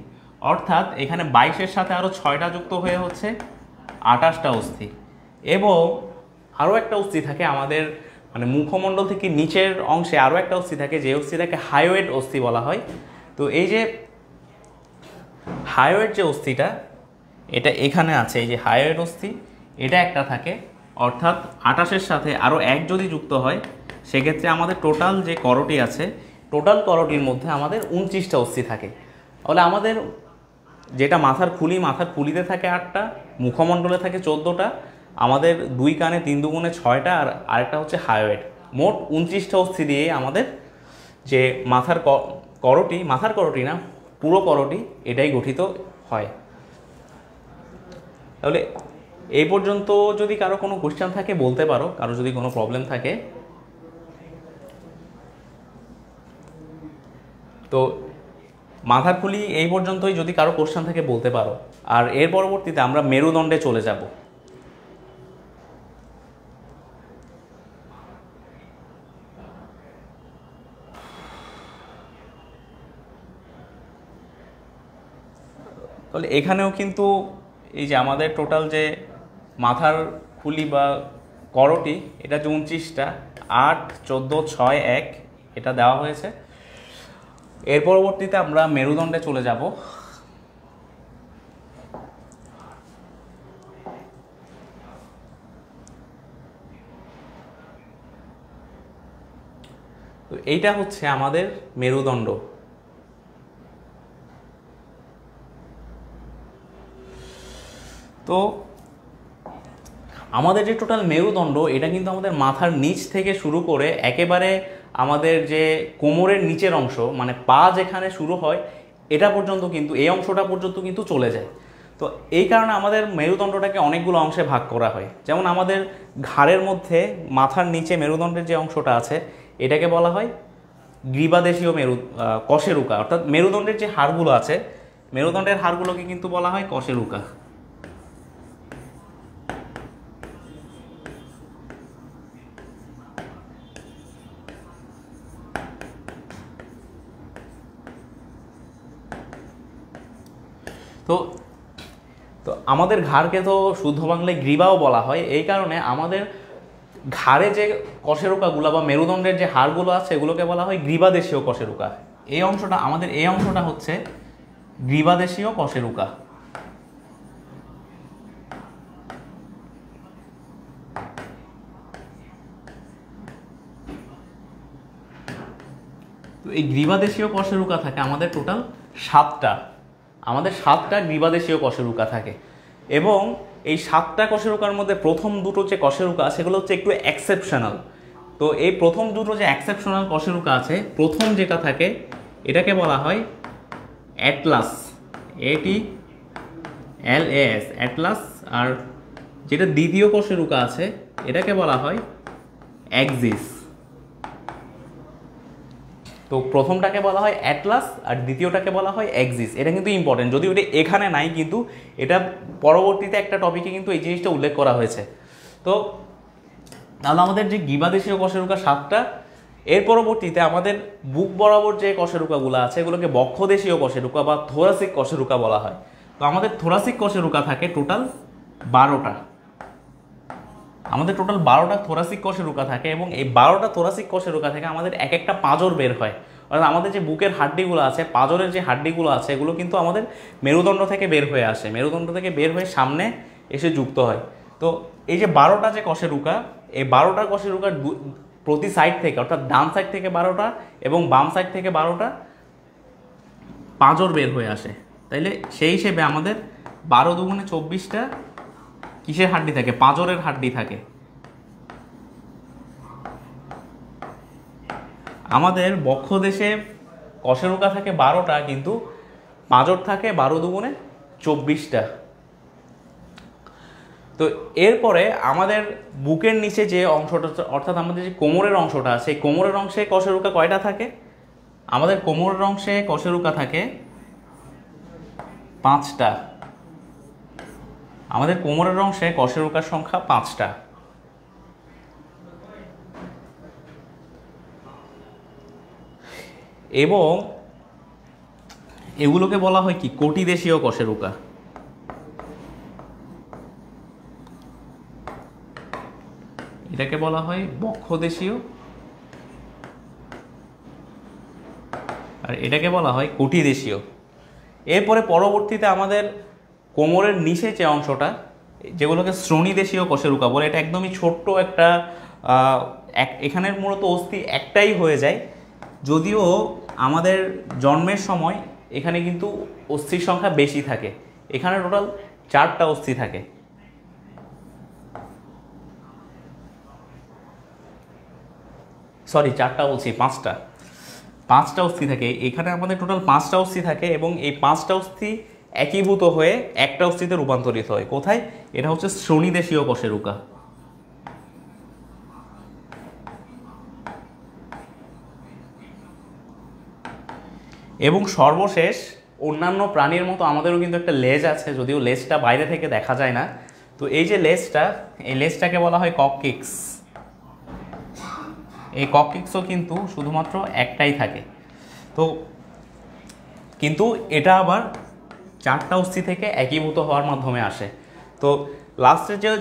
অর্থাৎ এখানে 22-এর সাথে আরও 6টা যুক্ত হয়ে হচ্ছে 28টা অস্থি। এবং আরও একটা অস্থি থাকে আমাদের মানে মুখমণ্ডল থেকে নিচের অংশে, আরও একটা অস্থি থাকে, যে অস্থিটাকে হায়োয়েড অস্থি বলা হয়। তো এই যে হায়োয়েড যে অস্থিটা, এটা এখানে আছে, এই যে হায়োয়েড অস্থি, এটা একটা থাকে। অর্থাৎ 28-এর সাথে আরও 1 যদি যুক্ত হয়, সেক্ষেত্রে আমাদের টোটাল যে করটি আছে, টোটাল করটির মধ্যে আমাদের 29টা অস্থি থাকে। তাহলে আমাদের যেটা মাথার খুলি, মাথার খুলিতে থাকে 8টা, মুখমণ্ডলে থাকে 14টা, আমাদের 2 কানে 3 দুগুণে 6টা, আর আরেকটা হচ্ছে হায়োয়েড। মোট 29টা অস্থি দিয়ে আমাদের যে মাথার করটি, মাথার করটি না, পুরো করটি, এটাই গঠিত হয়। তাহলে এই পর্যন্ত যদি কারো কোনো কোশ্চেন থাকে বলতে পারো, কারো যদি কোনো প্রবলেম থাকে। তো মাথার খুলি এই পর্যন্তই, যদি কারো কোশ্চেন থাকে বলতে পারো। আর এর পরবর্তীতে আমরা মেরুদণ্ডে চলে যাব। তাহলে এখানেও কিন্তু এই যে আমাদের টোটাল যে মাথার খুলি বা করটি, এটা যে 29টা, 8, 14, 6, 1 এটা দেওয়া হয়েছে। এর পরবর্তীতে আমরা মেরুদণ্ডে চলে যাব। তো এইটা হচ্ছে আমাদের মেরুদণ্ড। তো আমাদের যে টোটাল মেরুদণ্ড, এটা কিন্তু আমাদের মাথার নিচ থেকে শুরু করে একেবারে আমাদের যে কোমরের নিচের অংশ, মানে পা যেখানে শুরু হয়, এটা পর্যন্ত কিন্তু, এই অংশটা পর্যন্ত কিন্তু চলে যায়। তো এই কারণে আমাদের মেরুদণ্ডটাকে অনেকগুলো অংশে ভাগ করা হয়। যেমন আমাদের ঘাড়ের মধ্যে মাথার নিচে মেরুদণ্ডের যে অংশটা আছে, এটাকে বলা হয় গ্রীবাদেশীয় কশেরুকা। অর্থাৎ মেরুদণ্ডের যে হাড়গুলো আছে, মেরুদণ্ডের হাড়গুলোকে কিন্তু বলা হয় কশেরুকা। তো তো আমাদের ঘাড়কে তো শুদ্ধ বাংলায় গ্রীবাও বলা হয়। এই কারণে আমাদের ঘাড়ে যে কশেরুকাগুলো বা মেরুদণ্ডের যে হাড়গুলো আছে, এগুলোকে বলা হয় গ্রীবাদেশীয় কশেরুকা। এই অংশটা, আমাদের এই অংশটা হচ্ছে গ্রীবাদেশীয় কশেরুকা। তো এই গ্রীবাদেশীয় কশেরুকা থাকে আমাদের টোটাল 7টা। আমাদের 7টা গ্রীবাদেশীয় কশেরুকা থাকে। এবং এই 7টা কশেরুকার মধ্যে প্রথম দুটো যে কশেরুকা, সেগুলো হচ্ছে একটু এক্সেপশনাল। তো এই প্রথম দুটো যে এক্সেপশনাল কশেরুকা আছে, প্রথম যেটা থাকে এটাকে বলা হয় অ্যাটলাস, ATLAS, অ্যাটলাস। আর যেটা দ্বিতীয় কশেরুকা আছে, এটাকে বলা হয় অ্যাক্সিস। তো প্রথমটাকে বলা হয় অ্যাটলাস আর দ্বিতীয়টাকে বলা হয় অ্যাক্সিস। এটা কিন্তু ইম্পর্টেন্ট, যদিও এটা এখানে নাই, কিন্তু এটা পরবর্তীতে একটা টপিকে কিন্তু এই জিনিসটা উল্লেখ করা হয়েছে। তো তাহলে আমাদের যে গ্রীবাদেশীয় কশেরুকা 7টা, এর পরবর্তীতে আমাদের বুক বরাবর যে কশেরুকাগুলো আছে, এগুলোকে বক্ষদেশীয় কশেরুকা বা থোরাসিক কশেরুকা বলা হয়। তো আমাদের থোরাসিক কশেরুকা থাকে টোটাল 12টা। আমাদের টোটাল 12টা থোরাসিক কশেরুকা থাকে, এবং এই 12টা থোরাসিক কশেরুকা থেকে আমাদের এক একটা পাঁজর বের হয়। অর্থাৎ আমাদের যে বুকের হাড্ডিগুলো আছে, পাঁজরের যে হাড্ডিগুলো আছে, এগুলো কিন্তু আমাদের মেরুদণ্ড থেকে বের হয়ে আসে, মেরুদণ্ড থেকে বের হয়ে সামনে এসে যুক্ত হয়। তো এই যে 12টা যে কশেরুকা, এই 12টা কশেরুকার প্রতি সাইড থেকে, অর্থাৎ ডান সাইড থেকে 12টা এবং বাম সাইড থেকে 12টা পাঁজর বের হয়ে আসে। তাইলে সেই হিসেবে আমাদের 12 দুগুণে 24টা কিসের হাড্ডি থাকে? পাঁজরের হাড্ডি থাকে। আমাদের বক্ষদেশে কশেরুকা থাকে 12টা, কিন্তু পাঁজর থাকে 12 দুগুণে 24টা। তো এরপরে আমাদের বুকের নিচে যে অংশটা, অর্থাৎ আমাদের যে কোমরের অংশটা আছে, সেই কোমরের অংশে কশেরুকা কয়টা থাকে? আমাদের কোমরের অংশে কশেরুকা থাকে 5টা। আমাদের কোমরের অংশে কশেরুকার সংখ্যা 5টা। এবং এগুলোকে বলা হয় কি? কটিদেশীয় কশেরুকা। এটাকে বলা হয় বক্ষদেশীয়, আর এটাকে বলা হয় কটিদেশীয়। এরপরে পরবর্তীতে আমাদের কোমরের নিচে যে অংশটা, যেগুলোকে শ্রোণীদেশীয় কশেরুকা বলে, এটা একদমই ছোট্ট একটা, এখানের মূলত অস্থি একটাই হয়ে যায়, যদিও আমাদের জন্মের সময় এখানে কিন্তু অস্থির সংখ্যা বেশি থাকে। এখানে টোটাল 4টা অস্থি থাকে। সরি, 4টা বলছি, 5টা অস্থি থাকে এখানে। আমাদের টোটাল 5টা অস্থি থাকে এবং এই 5টা অস্থি একীভূত হয়ে একটা অস্থিতে রূপান্তরিত হয়। কোথায়? এটা হচ্ছে শ্রোণীদেশীয় কশেরুকা। এবং সর্বশেষ, অন্যান্য প্রাণীর মতো আমাদেরও কিন্তু একটা লেজ আছে, যদিও লেজটা বাইরে থেকে দেখা যায় না। তো এই যে লেজটা, এই লেজটাকে বলা হয় কককিক্স। এই কককিক্সও কিন্তু শুধুমাত্র একটাই থাকে। তো কিন্তু এটা আবার 4টা অস্থি থেকে একীভূত হওয়ার মাধ্যমে আসে। তো লাস্টের যে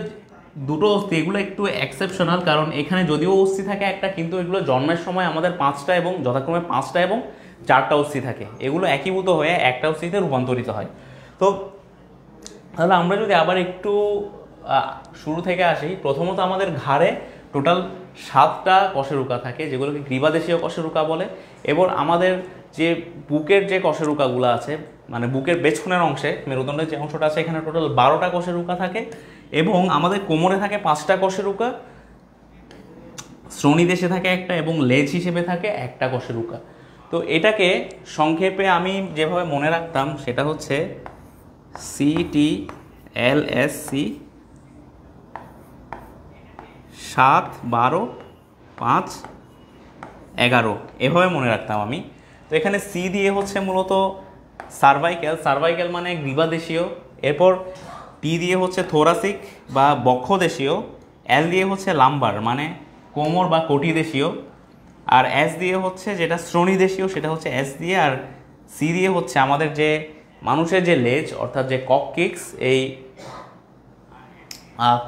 দুটো অস্থি, এগুলো একটু এক্সেপশনাল, কারণ এখানে যদিও অস্থি থাকে একটা, কিন্তু এগুলো জন্মের সময় আমাদের 5টা এবং যথাক্রমে 5টা এবং 4টা অস্থি থাকে। এগুলো একীভূত হয়ে একটা অস্থিতে রূপান্তরিত হয়। তো তাহলে আমরা যদি আবার একটু শুরু থেকে আসি, প্রথমত আমাদের ঘাড়ে টোটাল 7টা কশেরুকা থাকে, যেগুলোকে গ্রীবাদেশীয় কশেরুকা বলে। এবং আমাদের যে বুকের যে কশেরুকাগুলো আছে, মানে বুকের পেছনের অংশে মেরুদণ্ডের যে অংশটা আছে, এখানে টোটাল 12টা কশেরুকা থাকে। এবং আমাদের কোমরে থাকে 5টা কশেরুকা, শ্রোণীদেশে থাকে একটা, এবং লেজ হিসেবে থাকে একটা কশেরুকা। তো এটাকে সংক্ষেপে আমি যেভাবে মনে রাখতাম সেটা হচ্ছে CTLSC 7, 12, 5, 11 এভাবে মনে রাখতাম আমি। তো এখানে সি দিয়ে হচ্ছে মূলত সার্ভাইক্যাল মানে গ্রীবাদেশীয়। এরপর টি দিয়ে হচ্ছে থোরাসিক বা বক্ষদেশীয়। এল দিয়ে হচ্ছে লাম্বার মানে কোমর বা কটিদেশীয়। আর এস দিয়ে হচ্ছে যেটা শ্রোণীদেশীয়, সেটা হচ্ছে এস দিয়ে। আর সি দিয়ে হচ্ছে আমাদের যে মানুষের যে লেজ, অর্থাৎ যে কককিক্স, এই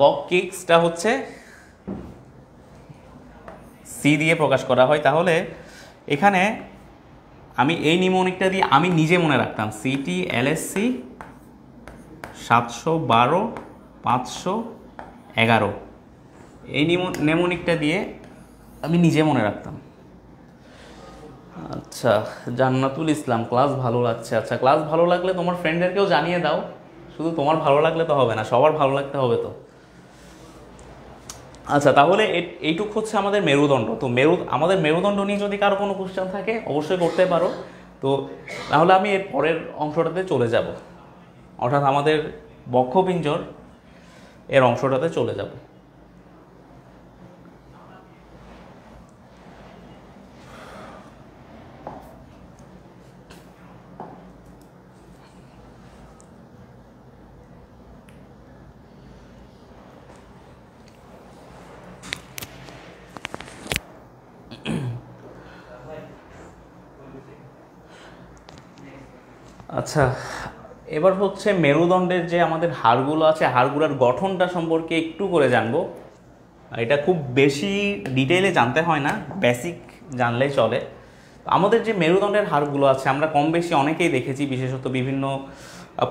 কককিক্সটা হচ্ছে সি দিয়ে প্রকাশ করা হয়। তাহলে এখানে আমি এই নিমোনিকটা দিয়ে আমি নিজে মনে রাখতাম CTLSC 712, 511, এই নেমোনিকটা দিয়ে আমি নিজে মনে রাখতাম। আচ্ছা, জান্নাতুল ইসলাম, ক্লাস ভালো লাগছে। আচ্ছা, ক্লাস ভালো লাগলে তোমার ফ্রেন্ডদেরকেও জানিয়ে দাও। শুধু তোমার ভালো লাগলে তো হবে না, সবার ভালো লাগতে হবে তো। আচ্ছা, তাহলে এইটুক হচ্ছে আমাদের মেরুদণ্ড। তো আমাদের মেরুদণ্ড নিয়ে যদি কারো কোনো কোশ্চেন থাকে অবশ্যই করতে পারো। তো তাহলে আমি এর পরের অংশটাতে চলে যাব, অর্থাৎ আমাদের বক্ষপিঞ্জর এর অংশটাতে চলে যাব। আচ্ছা, এবার হচ্ছে মেরুদণ্ডের যে আমাদের হাড়গুলো আছে, হাড়গুলোর গঠনটা সম্পর্কে একটু করে জানবো। এটা খুব বেশি ডিটেইলে জানতে হয় না, বেসিক জানলেই চলে। আমাদের যে মেরুদণ্ডের হাড়গুলো আছে আমরা কম বেশি অনেকেই দেখেছি, বিশেষত বিভিন্ন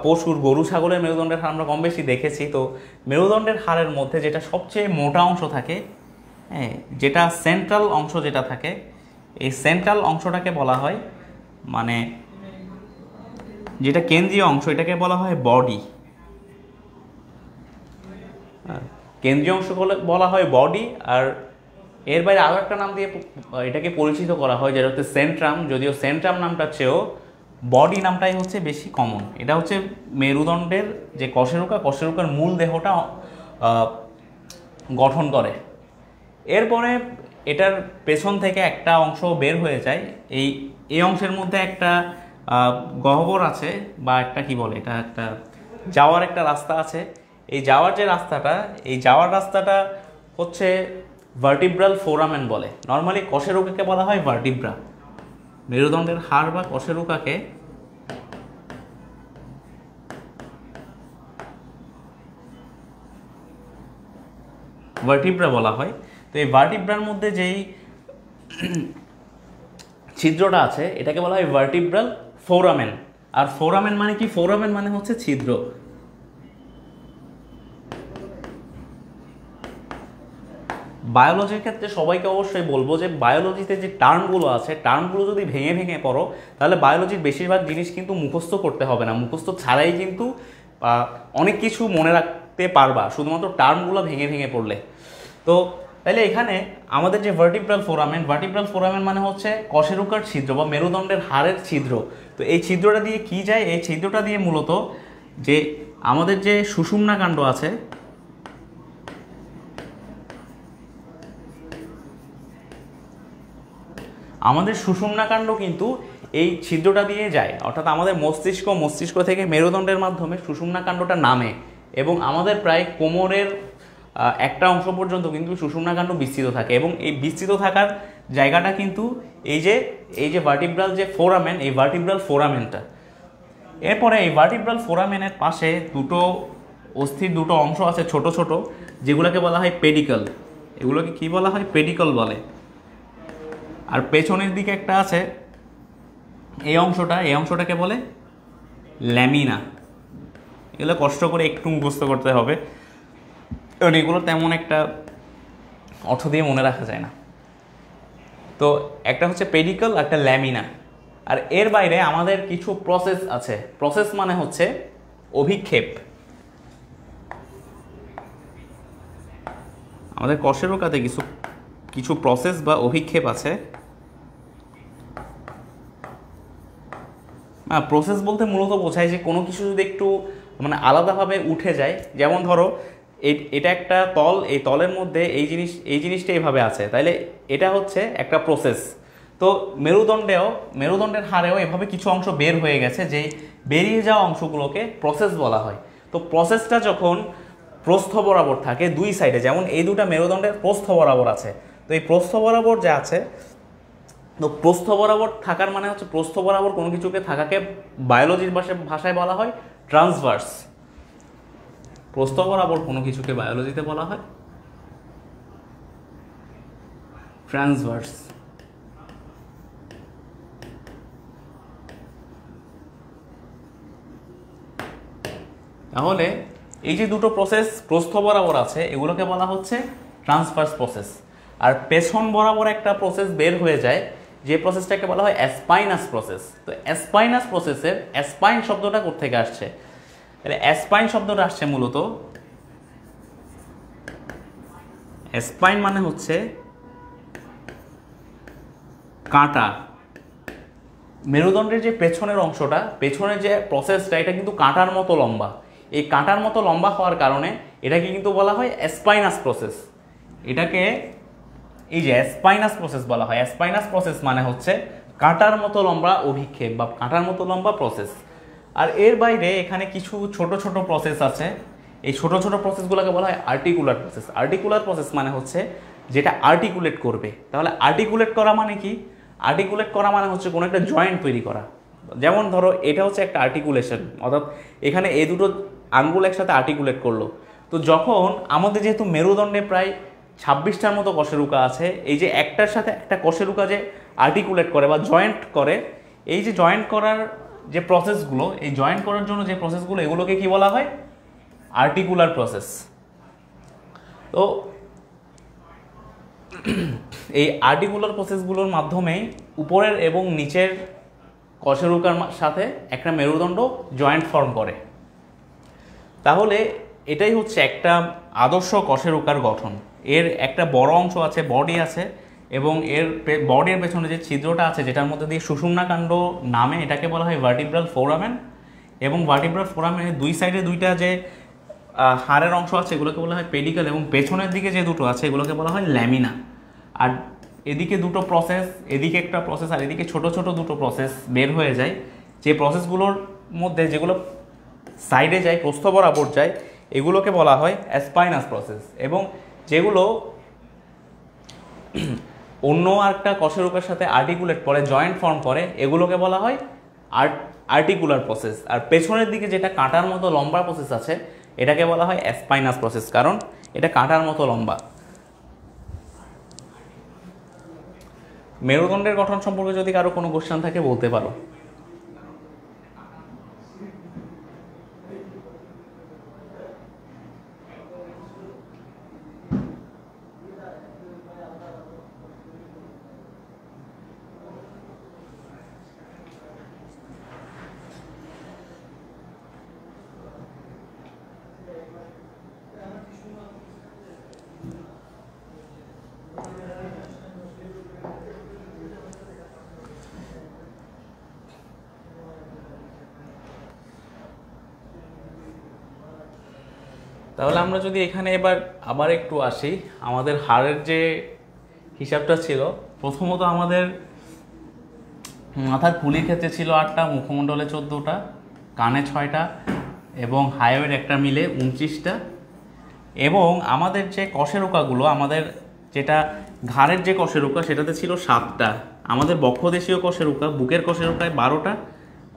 পশুর, গরু ছাগলের মেরুদণ্ডের হাড় আমরা কম বেশি দেখেছি। তো মেরুদণ্ডের হাড়ের মধ্যে যেটা সবচেয়ে মোটা অংশ থাকে, হ্যাঁ, যেটা সেন্ট্রাল অংশ যেটা থাকে, এই সেন্ট্রাল অংশটাকে বলা হয়, মানে যেটা কেন্দ্রীয় অংশ, এটাকে বলা হয় বডি। কেন্দ্রীয় অংশ বলা হয় বডি। আর এর বাইরে আরও একটা নাম দিয়ে এটাকে পরিচিত করা হয়, যেটা হচ্ছে সেন্ট্রাম। যদিও সেন্ট্রাম নামটার চেয়েও বডি নামটাই হচ্ছে বেশি কমন। এটা হচ্ছে মেরুদণ্ডের যে কশেরুকার মূল দেহটা গঠন করে। এরপরে এটার পেছন থেকে একটা অংশ বের হয়ে যায়। এই অংশের মধ্যে একটা গহ্বর আছে, বা একটা কি বলে, এটা একটা যাওয়ার একটা রাস্তা আছে। এই যাওয়ার যে রাস্তাটা, এই যাওয়ার রাস্তাটা হচ্ছে ভার্টিব্রাল ফোরামেন বলে। নর্মালি কশেরুকাকে বলা হয় ভার্টিব্রা। মেরুদণ্ডের হাড় বা কশেরুকাকে ভার্টিব্রা বলা হয়। তো এই ভার্টিব্রার মধ্যে যেই ছিদ্রটা আছে এটাকে বলা হয় ভার্টিব্রাল ফোরামেন। আর ফোরামেন মানে কি? ফোরামেন মানে হচ্ছে ছিদ্র। বায়োলজির ক্ষেত্রে সবাইকে অবশ্যই বলবো যে বায়োলজিতে যে টার্মগুলো আছে, টার্মগুলো যদি ভেঙে ভেঙে পড়ো তাহলে বায়োলজির বেশিরভাগ জিনিস কিন্তু মুখস্থ করতে হবে না। মুখস্থ ছাড়াই কিন্তু অনেক কিছু মনে রাখতে পারবা, শুধুমাত্র টার্মগুলো ভেঙে ভেঙে পড়লে। তো তাহলে এখানে আমাদের যে ভার্টিব্রাল ফোরামেন মানে হচ্ছে কশেরুকার ছিদ্র বা মেরুদণ্ডের হাড়ের ছিদ্র। তো এই ছিদ্রটা দিয়ে কি যায়? এই ছিদ্রটা দিয়ে মূলত যে আমাদের যে সুষুম্না কাণ্ড আছে, আমাদের সুষুম্না কাণ্ড কিন্তু এই ছিদ্রটা দিয়ে যায়। অর্থাৎ আমাদের মস্তিষ্ক থেকে মেরুদণ্ডের মাধ্যমে সুষুম্না কাণ্ডটা নামে, এবং আমাদের প্রায় কোমরের একটা অংশ পর্যন্ত কিন্তু সুষুম্না কাণ্ড বিস্তৃত থাকে। এবং এই বিস্তৃত থাকার জায়গাটা কিন্তু এই যে ভার্টিব্রাল যে ফোরামেন, এই ভার্টিব্রাল ফোরামেনটা। এরপরে এই ভার্টিব্রাল ফোরামেনের পাশে অস্থির দুটো অংশ আছে ছোট ছোট, যেগুলোকে বলা হয় পেডিকল। এগুলোকে কি বলা হয়? পেডিকল বলে। আর পেছনের দিকে একটা আছে, এই অংশটাকে বলে ল্যামিনা। এগুলো কষ্ট করে একটু মুখস্থ করতে হবে, কারণ এগুলো তেমন একটা অর্থ দিয়ে মনে রাখা যায় না। তো একটা হচ্ছে পেডিকল, একটা ল্যামিনা। আর এর বাইরে আমাদের কিছু প্রসেস আছে। প্রসেস মানে হচ্ছে অভিক্ষেপ। আমাদের কশেরুকাতে কিছু প্রসেস বা অভিক্ষেপ আছে। প্রসেস বলতে মূলত বোঝায় যে কোনো কিছু যদি একটু মানে আলাদাভাবে উঠে যায়, যেমন ধরো এটা একটা তল, এই তলের মধ্যে এই জিনিসটা এইভাবে আছে, তাইলে এটা হচ্ছে একটা প্রসেস। তো মেরুদণ্ডের হাড়েও এভাবে কিছু অংশ বের হয়ে গেছে, যে বেরিয়ে যাওয়া অংশগুলোকে প্রসেস বলা হয়। তো প্রসেসটা যখন প্রস্থ বরাবর থাকে দুই সাইডে, যেমন এই দুটা মেরুদণ্ডের প্রস্থ বরাবর আছে, তো এই প্রস্থ বরাবর যে আছে, তো প্রস্থ বরাবর থাকার মানে হচ্ছে প্রস্থ বরাবর কোনো কিছুকে থাকাকে বায়োলজির ভাষায় বলা হয় ট্রান্সভার্স। প্রস্থ বরাবর কোনো কিছুকে বায়োলজিতে বলা হয় ট্রান্সভার্স। তাহলে এই যে দুটো প্রসেস প্রস্থ বরাবর আছে, এগুলোকে বলা হচ্ছে ট্রান্সভার্স প্রসেস। আর পেছন বরাবর একটা প্রসেস বের হয়ে যায়, যে প্রসেসটাকে বলা হয় অ্যাসপাইনাস প্রসেস। তো অ্যাসপাইনাস প্রসেসের অ্যাসপাইন শব্দটা কোত্থেকে আসছে? তাহলে অ্যাসপাইন শব্দটা আসছে মূলত, অ্যাসপাইন মানে হচ্ছে কাঁটা। মেরুদণ্ডের যে পেছনের অংশটা, পেছনের যে প্রসেসটা, এটা কিন্তু কাঁটার মতো লম্বা। এই কাঁটার মতো লম্বা হওয়ার কারণে এটাকে কিন্তু বলা হয় অ্যাসপাইনাস প্রসেস। এটাকে এই যে অ্যাসপাইনাস প্রসেস বলা হয়। অ্যাসপাইনাস প্রসেস মানে হচ্ছে কাঁটার মতো লম্বা অভিক্ষেপ বা কাঁটার মতো লম্বা প্রসেস। আর এর বাইরে এখানে কিছু ছোট ছোট প্রসেস আছে। এই ছোট ছোট প্রসেসগুলোকে বলা হয় আর্টিকুলার প্রসেস। আর্টিকুলার প্রসেস মানে হচ্ছে যেটা আর্টিকুলেট করবে। তাহলে আর্টিকুলেট করা মানে কি? আর্টিকুলেট করা মানে হচ্ছে কোনো একটা জয়েন্ট তৈরি করা। যেমন ধরো এটা হচ্ছে একটা আর্টিকুলেশন, অর্থাৎ এখানে এই দুটো আঙ্গুল একসাথে আর্টিকুলেট করলো। তো যখন আমাদের যেহেতু মেরুদণ্ডে প্রায় 26টার মতো কশেরুকা আছে, এই যে একটার সাথে একটা কশেরুকা যে আর্টিকুলেট করে বা জয়েন্ট করে, এই যে জয়েন্ট করার যে প্রসেসগুলো, এই জয়েন্ট করার জন্য যে প্রসেসগুলো, এগুলোকে কি বলা হয়? Articular process. তো এই আর্টিকুলার প্রসেসগুলোর মাধ্যমেই উপরের এবং নিচের কশেরুকার সাথে একটা মেরুদণ্ড জয়েন্ট ফর্ম করে। তাহলে এটাই হচ্ছে একটা আদর্শ কশেরুকার গঠন। এর একটা বড় অংশ আছে, বডি আছে, এবং এর বডির পেছনে যে ছিদ্রটা আছে যেটার মধ্যে দিয়ে সুষুম্নাকাণ্ড নামে, এটাকে বলা হয় ভার্টিব্রাল ফোরামেন। এবং ভার্টিব্রাল ফোরামেনের দুই সাইডে দুইটা যে হাড়ের অংশ আছে এগুলোকে বলা হয় পেডিকেল, এবং পেছনের দিকে যে দুটো আছে এগুলোকে বলা হয় ল্যামিনা। আর এদিকে দুটো প্রসেস, এদিকে একটা প্রসেস আর এদিকে ছোট ছোট দুটো প্রসেস বের হয়ে যায়। যে প্রসেসগুলোর মধ্যে যেগুলো সাইডে যায়, প্রস্থ বরাবর যায়, এগুলোকে বলা হয় স্পাইনাস প্রসেস। এবং যেগুলো অন্য একটা কশেরুকার সাথে আর্টিকুলেট করে, জয়েন্ট ফর্ম করে, এগুলোকে বলা হয় আর্টিকুলার প্রসেস। আর পেছনের দিকে যেটা কাঁটার মতো লম্বা প্রসেস আছে এটাকে বলা হয় স্পাইনাস প্রসেস, কারণ এটা কাঁটার মতো লম্বা। মেরুদণ্ডের গঠন সম্পর্কে যদি কারো কোনো কোশ্চেন থাকে বলতে পারো। তাহলে আমরা যদি এখানে এবার আবার একটু আসি, আমাদের হাড়ের যে হিসাবটা ছিল, প্রথমত আমাদের মাথার খুলির ক্ষেত্রে ছিল 8টা, মুখমণ্ডলে 14টা, কানে 6টা, এবং হাইওয়ের একটা মিলে 29টা। এবং আমাদের যে কশেরুকাগুলো, আমাদের যেটা ঘাড়ের যে কশেরুকা সেটাতে ছিল 7টা। আমাদের বক্ষদেশীয় কশেরুকা, বুকের কশেরুকায় 12টা,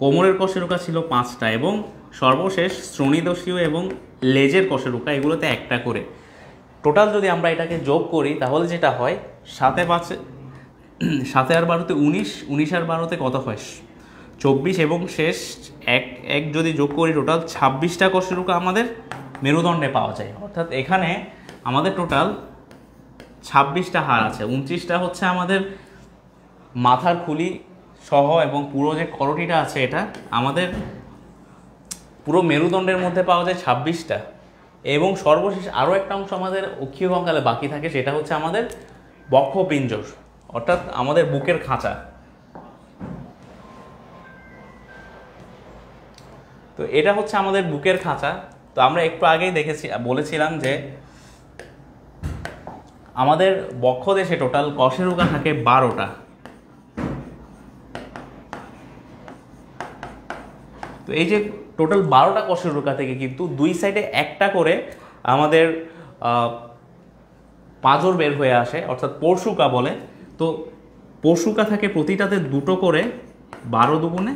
কোমরের কশেরুকা ছিল 5টা, এবং সর্বশেষ শ্রোণীদশীয় এবং লেজের কশেরুকা, এগুলোতে 1টা করে। টোটাল যদি আমরা এটাকে যোগ করি তাহলে যেটা হয়, 7 আর 12তে 19, 19 আর 12তে কত হয়? 24, এবং শেষ এক যদি যোগ করি টোটাল 26টা কশেরুকা আমাদের মেরুদণ্ডে পাওয়া যায়। অর্থাৎ এখানে আমাদের টোটাল 26টা হাড় আছে। 29টা হচ্ছে আমাদের মাথার খুলি সহ, এবং পুরো যে করটিটা আছে এটা আমাদের পুরো মেরুদণ্ডের মধ্যে পাওয়া যায় 26টা। এবং সর্বশেষ আরও একটা অংশ আমাদের অক্ষীয় কঙ্কালে বাকি থাকে, সেটা হচ্ছে আমাদের বক্ষপিঞ্জর, অর্থাৎ আমাদের বুকের খাঁচা। তো এটা হচ্ছে আমাদের বুকের খাঁচা। তো আমরা একটু আগেই বলেছিলাম যে আমাদের বক্ষদেশে টোটাল কশেরুকা থাকে 12টা। তো এই যে টোটাল 12টা কশেরুকা থেকে কিন্তু দুই সাইডে একটা করে আমাদের পাঁজর বের হয়ে আসে, অর্থাৎ পরশুকা বলে। তো পরশুকা থাকে প্রতিটাতে 2টো করে, 12 দুগুণে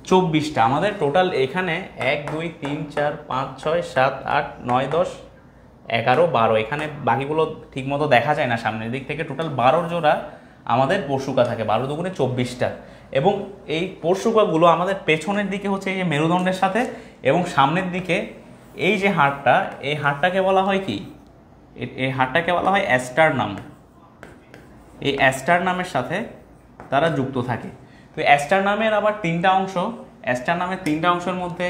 24টা। আমাদের টোটাল এখানে 1 2 3 4 5 6 7 8 9 10 11 12, এখানে বাকিগুলো ঠিকমতো দেখা যায় না সামনের দিক থেকে। টোটাল 12 জোড়া আমাদের পরশুকা থাকে, 12 দুগুণে 24টা। এবং এই পরশুকাগুলো আমাদের পেছনের দিকে হচ্ছে এই যে মেরুদণ্ডের সাথে, এবং সামনের দিকে এই যে হাড়টা, এই হাড়টাকে বলা হয় কি? এই হাড়টাকে বলা হয় অ্যাস্টারনাম। এই অ্যাস্টারনামের সাথে তারা যুক্ত থাকে। তো অ্যাস্টারনামের আবার 3টা অংশ। অ্যাস্টারনামের 3টা অংশের মধ্যে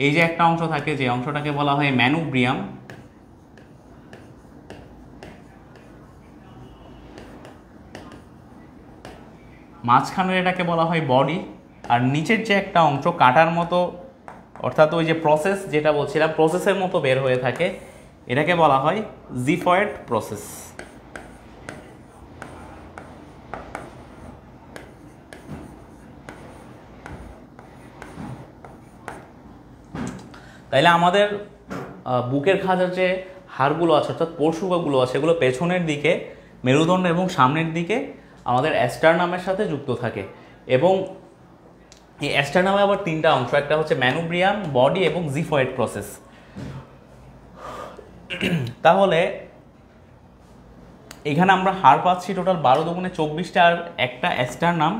এই যে একটা অংশ থাকে, যে অংশটাকে বলা হয় ম্যানুব্রিয়াম। মাঝখানের এটাকে বলা হয় বডি। আর নিচের যে একটা অংশ কাটার মতো, অর্থাৎ ওই যে প্রসেস যেটা বলছিলাম, প্রসেসের মতো বের হয়ে থাকে, এটাকে বলা হয় জিফয়েড প্রসেস। তাইলে আমাদের বুকের খাঁচার যে হাড়গুলো আছে, অর্থাৎ পরশুকাগুলো আছে, এগুলো পেছনের দিকে মেরুদণ্ড এবং সামনের দিকে আমাদের অ্যাস্টারনামের সাথে যুক্ত থাকে। এবং এই অ্যাস্টারনামে আবার 3টা অংশ, একটা হচ্ছে ম্যানুব্রিয়াম, বডি এবং জিফয়েড প্রসেস। তাহলে এখানে আমরা হার পাচ্ছি টোটাল 12 দুগুণে 24টা আর একটা স্টার নাম,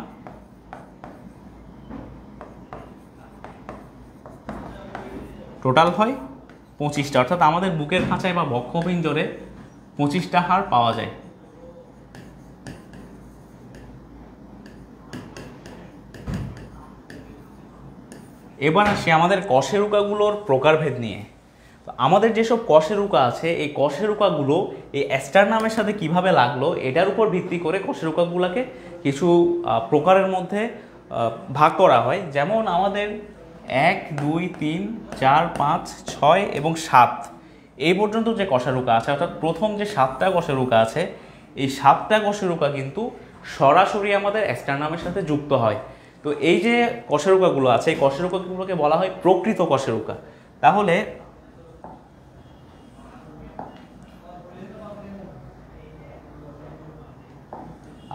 টোটাল হয় 25টা, অর্থাৎ আমাদের বুকের খাঁচায় বা বক্ষপিঞ্জরে 25টা হাড় পাওয়া যায়। এবার আসি আমাদের কশেরুকাগুলোর প্রকারভেদ নিয়ে। তো আমাদের যেসব কশেরুকা আছে এই কশেরুকাগুলো এই স্টারনামের সাথে কিভাবে লাগলো এটার উপর ভিত্তি করে কশেরুকাগুলোকে কিছু প্রকারের মধ্যে ভাগ করা হয়। যেমন আমাদের 1, 2, 3, 4, 5, 6 এবং 7 এই পর্যন্ত যে কশেরুকা আছে, অর্থাৎ প্রথম যে 7টা কশেরুকা আছে এই 7টা কশেরুকা কিন্তু সরাসরি আমাদের স্টারনামের সাথে যুক্ত হয়। তো এই যে কশেরুকাগুলো আছে এই কশেরুকাগুলোকে বলা হয় প্রকৃত কশেরুকা। তাহলে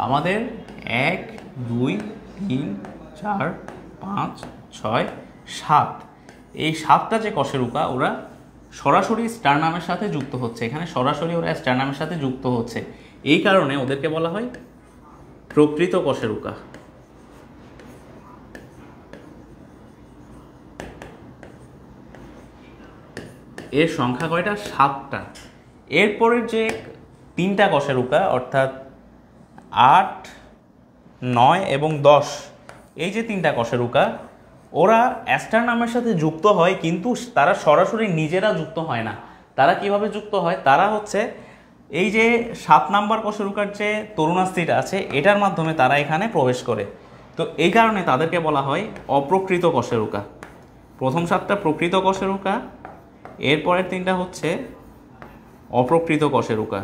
আমাদের 1, 2, 3, 4, 5, 6, 7 এই 7টা যে কশেরুকা ওরা সরাসরি স্টারনামের সাথে যুক্ত হচ্ছে, এখানে সরাসরি ওরা স্টারনামের সাথে যুক্ত হচ্ছে, এই কারণে ওদেরকে বলা হয় প্রকৃত কশেরুকা। এর সংখ্যা কয়টা? 7টা। এরপরের যে 3টা কশেরুকা অর্থাৎ 8, 9 এবং 10 এই যে 3টা কশেরুকা ওরা স্টারনামের সাথে যুক্ত হয়, কিন্তু তারা সরাসরি নিজেরা যুক্ত হয় না। তারা কিভাবে যুক্ত হয়? তারা হচ্ছে এই যে 7 নাম্বার কশেরুকার যে তরুণাস্থিটা আছে এটার মাধ্যমে তারা এখানে প্রবেশ করে। তো এই কারণে তাদেরকে বলা হয় অপ্রকৃত কশেরুকা। প্রথম 7টা প্রকৃত কশেরুকা, এরপরের 3টা হচ্ছে অপ্রকৃত কশেরুকা।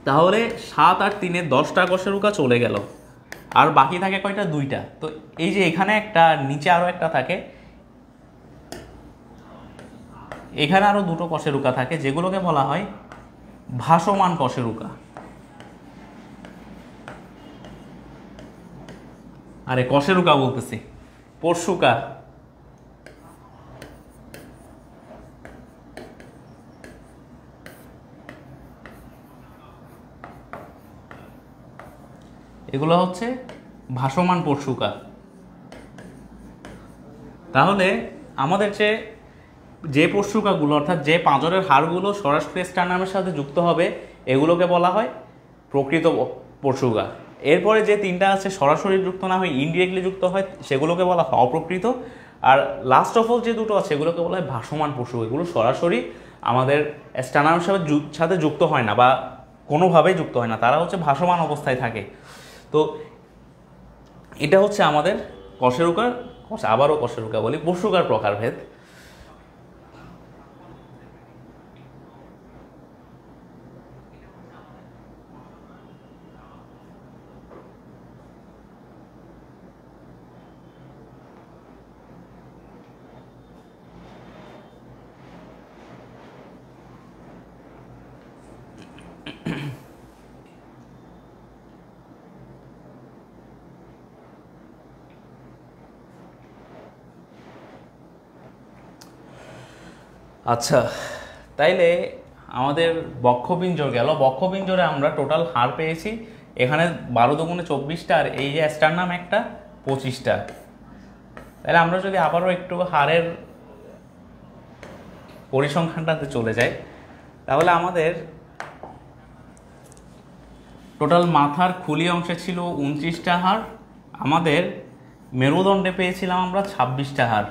তাহলে 7 আর 3-এ 10টা কশেরুকা চলে গেল, আর বাকি থাকে কয়টা? 2টা। তো এই যে এখানে একটা, নিচে আরো একটা থাকে, এখানে আরো 2টো কশেরুকা থাকে যেগুলোকে বলা হয় ভাসমান কশেরুকা। আরে কশেরুকা বলতেছি, পরশুকা। এগুলো হচ্ছে ভাসমান পরশুকা। তাহলে আমাদের যে পরশুকাগুলো অর্থাৎ যে পাঁজরের হাড়গুলো সরাসরি স্টারনামের সাথে যুক্ত হবে এগুলোকে বলা হয় প্রকৃত পরশুকা। এরপরে যে 3টা আছে সরাসরি যুক্ত না হয় ইনডিরেক্টলি যুক্ত হয় সেগুলোকে বলা হয় অপ্রকৃত। আর লাস্ট অফ অল যে 2টো আছে এগুলোকে বলা হয় ভাসমান পরশুকা। এগুলো সরাসরি আমাদের স্টারনামের সাথে যুক্ত হয় না বা কোনোভাবেই যুক্ত হয় না, তারা হচ্ছে ভাসমান অবস্থায় থাকে। তো এটা হচ্ছে আমাদের কশেরুকার, আবারও কশেরুকা বলি, পরশুকার প্রকারভেদ। আচ্ছা, তাইলে আমাদের বক্ষপিঞ্জর গেল। বক্ষপিঞ্জরে আমরা টোটাল হাড় পেয়েছি এখানে 12 দুগুণে 24টা, আর এই যে স্টারনাম একটা 25টা। তাহলে আমরা যদি আবারও একটু হাড়ের পরিসংখ্যানটাতে চলে যাই, তাহলে আমাদের টোটাল মাথার খুলি অংশে ছিল 29টা হাড়, আমাদের মেরুদণ্ডে পেয়েছিলাম আমরা 26টা হাড়,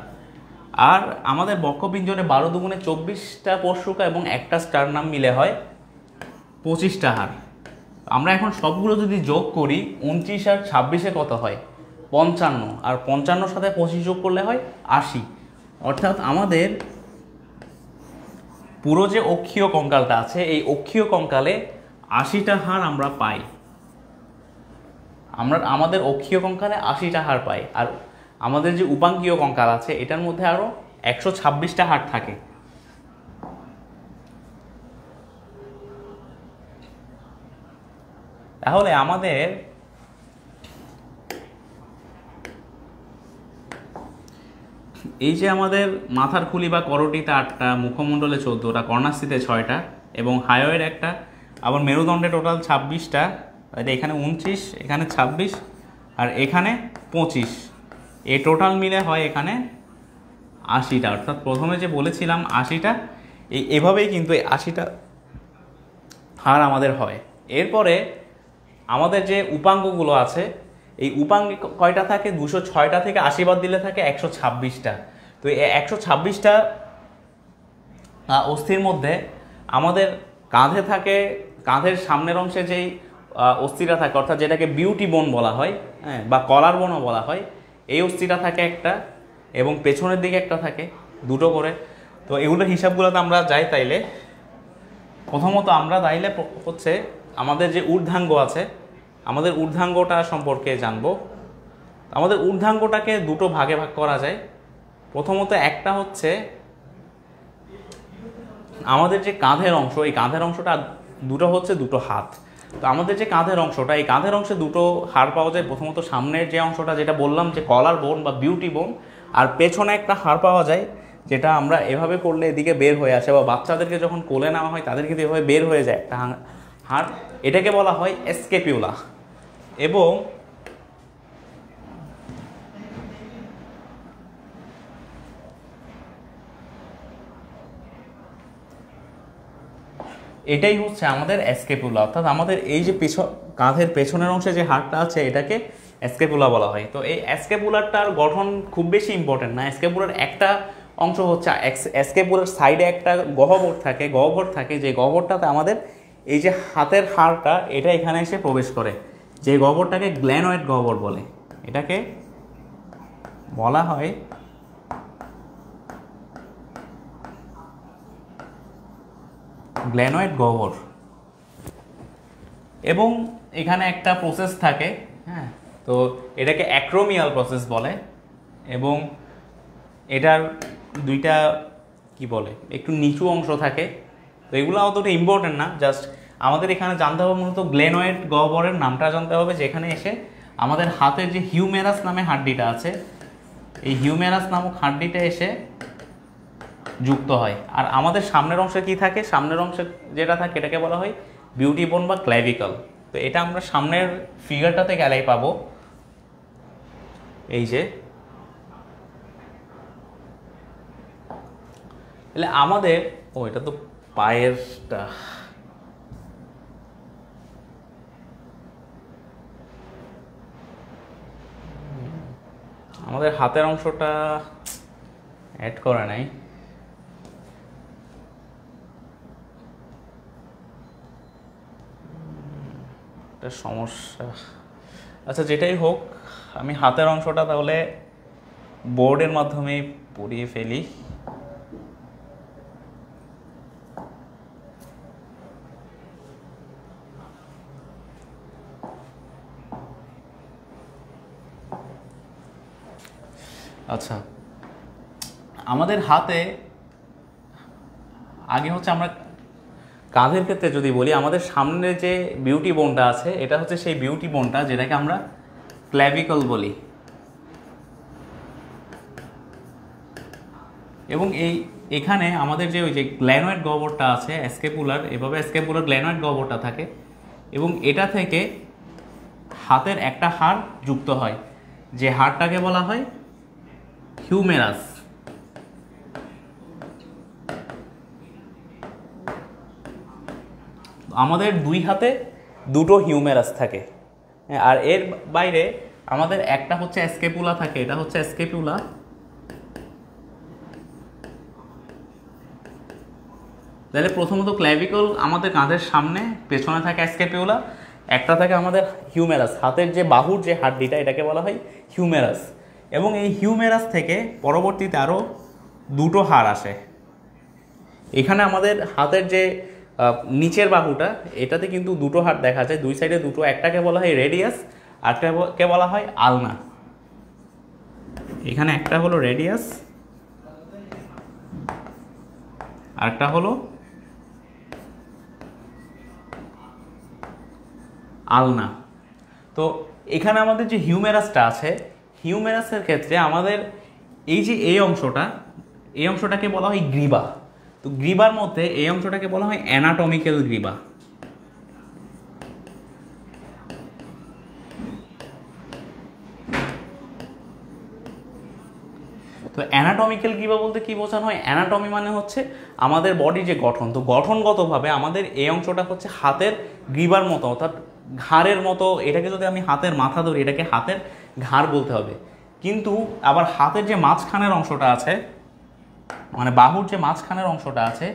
আর আমাদের বক্ষপিঞ্জরে 12 দুগুণে 24টা পরশুকা এবং একটা স্টারনাম মিলে হয় 25টা হাড়। আমরা এখন সবগুলো যদি যোগ করি 29 আর 26-এ কত হয়? 55, আর 55 সাথে 25 যোগ করলে হয় 80। অর্থাৎ আমাদের পুরো যে অক্ষীয় কঙ্কালটা আছে এই অক্ষীয় কঙ্কালে 80টা হাড় আমরা পাই। আমাদের অক্ষীয় কঙ্কালে 80টা হাড় পাই, আর আমাদের যে উপাঙ্গীয় কঙ্কাল আছে এটার মধ্যে আরো 126টা হাড় থাকে। তাহলে আমাদের এই যে আমাদের মাথার খুলি বা করটিতে 8টা, মুখমণ্ডলে 14টা, কর্ণাস্থিতে 6টা এবং হায়োয়ের একটা, আবার মেরুদণ্ডে টোটাল 26টা, এখানে 29, এখানে 26 আর এখানে 25, এই টোটাল মিলে হয় এখানে 80টা। অর্থাৎ প্রথমে যে বলেছিলাম 80টা, এভাবেই কিন্তু এই 80টা হাড় আমাদের হয়। এরপরে আমাদের যে উপাঙ্গগুলো আছে, এই উপাঙ্গে কয়টা থাকে? 206টা থেকে 80 বাদ দিলে থাকে 126টা। তো এই 126টা অস্থির মধ্যে আমাদের কাঁধে থাকে, কাঁধের সামনের অংশে যেই অস্থিটা থাকে, অর্থাৎ যেটাকে বিউটি বোন বলা হয়, হ্যাঁ, বা কলার বোনও বলা হয়, এই অস্থিটা থাকে একটা, এবং পেছনের দিকে একটা থাকে, দুটো করে। তো এগুলোর হিসাবগুলোতে আমরা যাই, তাইলে প্রথমত আমরা তাইলে হচ্ছে আমাদের যে ঊর্ধ্বাঙ্গ আছে, আমাদের ঊর্ধ্বাঙ্গটা সম্পর্কে জানবো। আমাদের ঊর্ধ্বাঙ্গটাকে দুটো ভাগে ভাগ করা যায়। প্রথমত একটা হচ্ছে আমাদের যে কাঁধের অংশ, এই কাঁধের অংশটা দুটো হচ্ছে দুটো হাত। তো আমাদের যে কাঁধের অংশটা, এই কাঁধের অংশে দুটো হাড় পাওয়া যায়। প্রথমত সামনের যে অংশটা, যেটা বললাম যে কলার বোন বা বিউটি বোন, আর পেছনে একটা হাড় পাওয়া যায়, যেটা আমরা এভাবে করলে এদিকে বের হয়ে আসে, বা বাচ্চাদেরকে যখন কোলে নেওয়া হয় তাদের কিন্তু এভাবে বের হয়ে যায় একটা হাড়, এটাকে বলা হয় স্ক্যাপুলা। এবং এটাই হচ্ছে আমাদের স্ক্যাপুলা। অর্থাৎ আমাদের এই যে কাঁধের পেছনের অংশে যে হাড়টা আছে, এটাকে স্ক্যাপুলা বলা হয়। তো এই স্ক্যাপুলারটার গঠন খুব বেশি ইম্পর্টেন্ট না। স্ক্যাপুলার একটা অংশ হচ্ছে, স্ক্যাপুলার সাইডে একটা গহ্বর থাকে, যে গহ্বরটাতে আমাদের এই যে হাতের হাড়টা, এটা এখানে এসে প্রবেশ করে, যে গহ্বরটাকে গ্ল্যানয়েড গহ্বর বলে। এটাকে বলা হয় গ্ল্যানয়েড গহ্বর। এবং এখানে একটা প্রসেস থাকে, হ্যাঁ, তো এটাকে অ্যাক্রোমিয়াল প্রসেস বলে। এবং এটার দুইটা কি বলে, একটু নিচু অংশ থাকে। তো এগুলো অতটা ইম্পর্টেন্ট না, জাস্ট আমাদের এখানে জানতে হবে মূলত গ্ল্যানয়েড গহ্বরের নামটা জানতে হবে, যেখানে এসে আমাদের হাতের যে হিউমেরাস নামে হাড্ডিটা আছে, এই হিউমেরাস নামক হাড্ডিটা এসে যুক্ত হয়। আর আমাদের সামনের অংশে কি থাকে? সামনের অংশে যেটা থাকে এটাকে বলা হয় বিউটি বোন বা ক্ল্যাভিকল। তো এটা আমরা সামনের ফিগারটাতে গেলেই পাবো। এই যে তাহলে আমাদের, এটা তো পায়েরটা, আমাদের হাতের অংশটা অ্যাড করা নাই। সমস্যা। আচ্ছা, যেটাই হোক, আমি হাতের অংশটা তাহলে বোর্ডের মাধ্যমে পড়িয়ে ফেলি। আচ্ছা, আমাদের হাতে আগে হচ্ছে, আমরা কাঁধের ক্ষেত্রে যদি বলি, আমাদের সামনে যে বিউটি বোনটা আছে, এটা হচ্ছে সেই বিউটি বোনটা যেটাকে আমরা ক্ল্যাভিকল বলি। এবং এখানে আমাদের যে ওই যে গ্ল্যানয়েড গহ্বরটা আছে, স্ক্যাপুলার, এভাবে স্ক্যাপুলার গ্ল্যানয়েড গহ্বরটা থাকে, এবং এটা থেকে হাতের একটা হাড় যুক্ত হয়, যে হাড়টাকে বলা হয় হিউমেরাস। আমাদের দুই হাতে দুটো হিউমেরাস থাকে, আর এর বাইরে আমাদের একটা হচ্ছে স্ক্যাপুলা থাকে, এটা হচ্ছে স্ক্যাপুলা। তাহলে প্রথমত ক্ল্যাভিকল আমাদের কাঁধের সামনে, পেছনে থাকে স্ক্যাপুলা, একটা থাকে আমাদের হিউমেরাস, হাতের যে বাহুর যে হাড্ডিটা, এটাকে বলা হয় হিউমেরাস। এবং এই হিউমেরাস থেকে পরবর্তীতে আরও দুটো হাড় আসে। এখানে আমাদের হাতের যে নিচের বাহুটা, এটাতে কিন্তু দুটো হাড় দেখা যায়, দুই সাইডে দুটো, একটাকে বলা হয় রেডিয়াস, আরটাকে বলা হয় আলনা। এখানে একটা হলো রেডিয়াস, আরেকটা হলো আলনা। তো এখানে আমাদের যে হিউমেরাসটা আছে, হিউমেরাসের ক্ষেত্রে আমাদের এই যে এই অংশটাকে বলা হয় গ্রীবা। তো গ্রীবার মধ্যে এই অংশটাকে বলা হয় অ্যানাটমিক্যাল গ্রীবা। তো অ্যানাটমিক্যাল গ্রীবা বলতে কি বোঝানো হয়? অ্যানাটমি মানে হচ্ছে আমাদের বডির যে গঠন। তো গঠনগতভাবে আমাদের এই অংশটা হচ্ছে হাতের গ্রীবার মতো, অর্থাৎ ঘাড়ের মতো। এটাকে যদি আমি হাতের মাথা ধরি, এটাকে হাতের ঘাড় বলতে হবে। কিন্তু আবার হাতের যে মাঝখানের অংশটা আছে, মানে বাহুর যে মাঝখানের অংশটা আছে,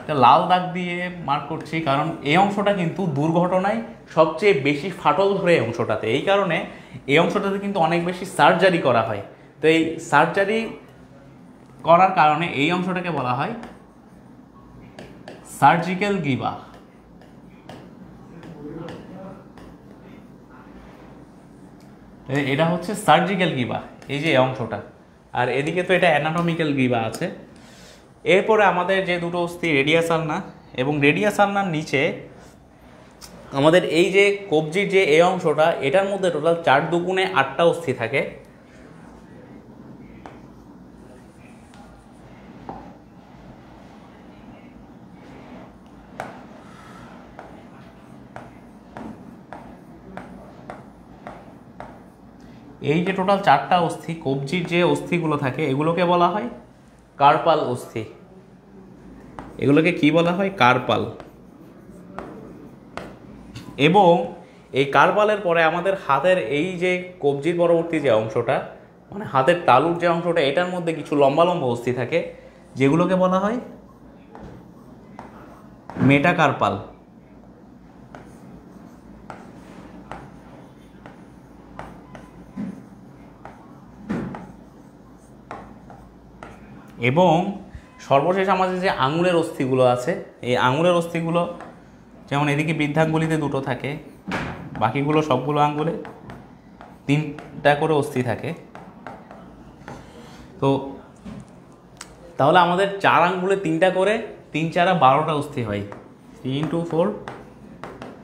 এটা লাল দাগ দিয়ে মার্ক করছি, কারণ এই অংশটা কিন্তু দুর্ঘটনায় সবচেয়ে বেশি ফাটল ধরে এই অংশটাতে। এই কারণে এই অংশটাতে কিন্তু অনেক বেশি সার্জারি করা হয়। তো এই সার্জারি করার কারণে এই অংশটাকে বলা হয় সার্জিক্যাল গ্রীবা। এটা হচ্ছে সার্জিক্যাল গ্রীবা, এই যে অংশটা। আর এদিকে তো এটা অ্যানাটমিক্যাল গ্রীবা আছে। এরপরে আমাদের যে দুটো অস্থি, রেডিয়াস আলনা এবং রেডিয়াস আলনার নিচে আমাদের এই যে কবজির যে এই অংশটা, এটার মধ্যে টোটাল 4 দুগুণে 8টা অস্থি থাকে। এই যে টোটাল 4টা অস্থি, কবজির যে অস্থিগুলো থাকে, এগুলোকে বলা হয় কার্পাল অস্থি। এগুলোকে কি বলা হয়? কার্পাল। এবং এই কার্পালের পরে আমাদের হাতের এই যে কবজির পরবর্তী যে অংশটা, মানে হাতের তালুর যে অংশটা, এটার মধ্যে কিছু লম্বা লম্বা অস্থি থাকে, যেগুলোকে বলা হয় মেটাকার্পাল। এবং সর্বশেষ আমাদের যে আঙুলের অস্থিগুলো আছে, এই আঙুলের অস্থিগুলো যেমন এদিকে বৃদ্ধাঙ্গুলিতে 2টো থাকে, বাকিগুলো সবগুলো আঙ্গুলে 3টা করে অস্থি থাকে। তো তাহলে আমাদের 4 আঙ্গুলে 3টা করে, 3 4 12টা অস্থি হয়। 3 × 4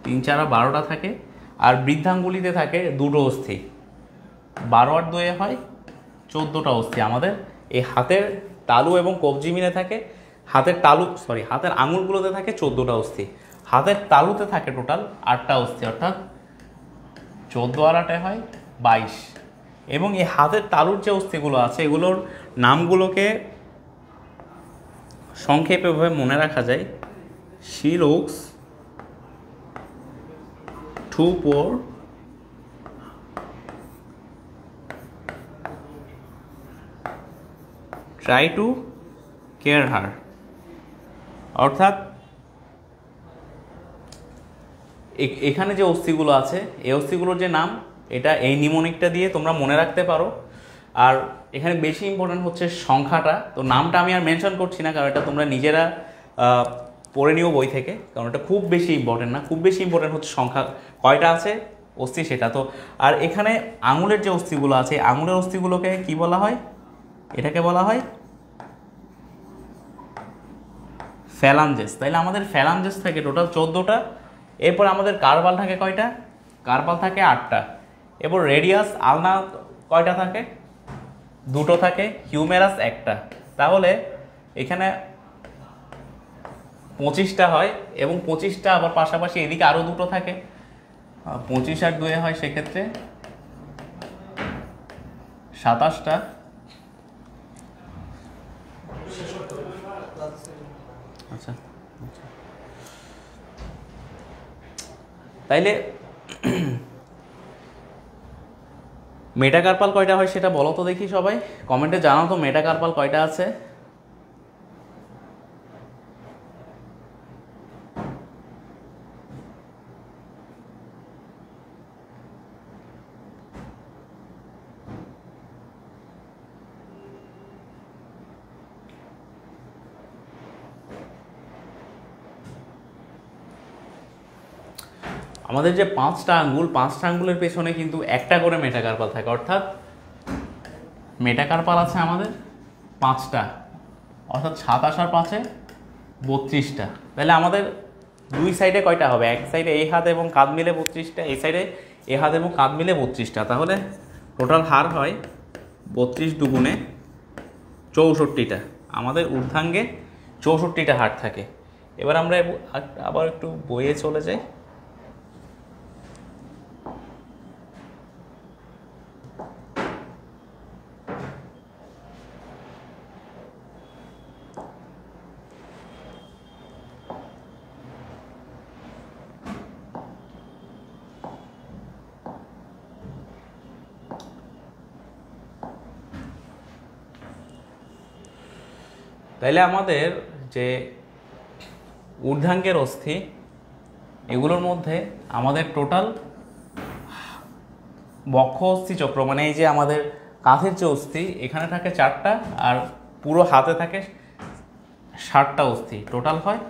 3 4 12টা থাকে। আর বৃদ্ধাঙ্গুলিতে থাকে 2টো অস্থি, 12 আর 2 হয় 14টা অস্থি। আমাদের এই হাতের তালু এবং কবজি মিলে থাকে, হাতের আঙুলগুলোতে থাকে 14টা অস্থি। হাতের তালুতে থাকে টোটাল 8টা অস্থি, অর্থাৎ 14 আর 8 হয় 22। এবং এই হাতের তালুর যে অস্থিগুলো আছে, এগুলোর নামগুলোকে সংক্ষেপেভাবে মনে রাখা যায়: শিরোক্স, টুপোর, ট্রাই টু কেয়ার হার। অর্থাৎ এখানে যে অস্থিগুলো আছে, এই অস্থিগুলোর যে নাম, এটা এই নিমোনিকটা দিয়ে তোমরা মনে রাখতে পারো। আর এখানে বেশি ইম্পর্টেন্ট হচ্ছে সংখ্যাটা। তো নামটা আমি আর মেনশন করছি না, কারণ এটা তোমরা নিজেরা পড়ে নিও বই থেকে, কারণ এটা খুব বেশি ইম্পর্টেন্ট না। খুব বেশি ইম্পর্টেন্ট হচ্ছে সংখ্যা কয়টা আছে অস্থি সেটা। তো আর এখানে আঙুলের যে অস্থিগুলো আছে, আঙুলের অস্থিগুলোকে কি বলা হয়? এটাকে বলা হয় ফ্যালাঞ্জেস। তাইলে আমাদের ফ্যালাঞ্জেস থাকে টোটাল 14টা। এরপর আমাদের কার্পাল থাকে কয়টা? কার্পাল থাকে 8টা। এরপর রেডিয়াস আলনা কয়টা থাকে? 2টো থাকে। হিউমেরাস 1টা। তাহলে এখানে 25টা হয়। এবং 25টা আবার পাশাপাশি এদিকে আরও 2টো থাকে, 25 আর 2 হয় সেক্ষেত্রে 27টা। আচ্ছা, তাইলে মেটাকার্পাল কয়টা হয় সেটা বলো তো দেখি সবাই, কমেন্টে জানাও তো মেটাকার্পাল কয়টা আছে। আমাদের যে 5টা আঙ্গুল, 5টা আঙ্গুলের পেছনে কিন্তু একটা করে মেটাকার্পাল থাকে, অর্থাৎ মেটাকার্পাল আছে আমাদের 5টা, অর্থাৎ 27 আর 5-এ 32টা। তাহলে আমাদের দুই সাইডে কয়টা হবে? এক সাইডে এই হাত এবং কাঁধ মিলে 32টা, এই সাইডে এই হাত এবং কাঁধ মিলে 32টা। তাহলে টোটাল হার হয় 32 দুগুণে 64টা, আমাদের ঊর্ধ্বাঙ্গে 64টা হাড় থাকে। এবার আমরা আবার একটু বইয়ে চলে যাই। তাইলে আমাদের যে ঊর্ধ্বাঙ্গের অস্থি, এগুলোর মধ্যে আমাদের টোটাল বক্ষ অস্থি চক্র, মানে এই যে আমাদের কাঁধের যে অস্থি, এখানে থাকে 4টা, আর পুরো হাতে থাকে 60টা অস্থি, টোটাল হয়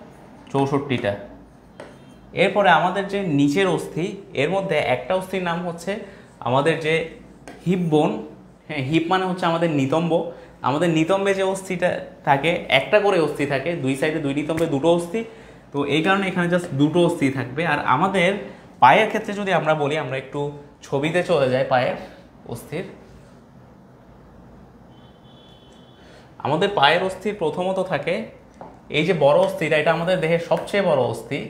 64টা। এরপরে আমাদের যে নিচের অস্থি, এর মধ্যে একটা অস্থির নাম হচ্ছে আমাদের যে হিপ বোন। হ্যাঁ, হিপ মানে হচ্ছে আমাদের নিতম্ব। আমাদের নিতম্বে যে অস্থিটা থাকে, একটা করে অস্থি থাকে, দুই সাইডে দুই নিতম্বে দুটো অস্থি, তো এই কারণে এখানে জাস্ট দুটো অস্থি থাকবে। আর আমাদের পায়ের ক্ষেত্রে যদি আমরা বলি, আমরা একটু ছবিতে চলে যাই পায়ের অস্থির। আমাদের পায়ের অস্থির প্রথমত থাকে এই যে বড় অস্থিটা, এটা আমাদের দেহের সবচেয়ে বড় অস্থি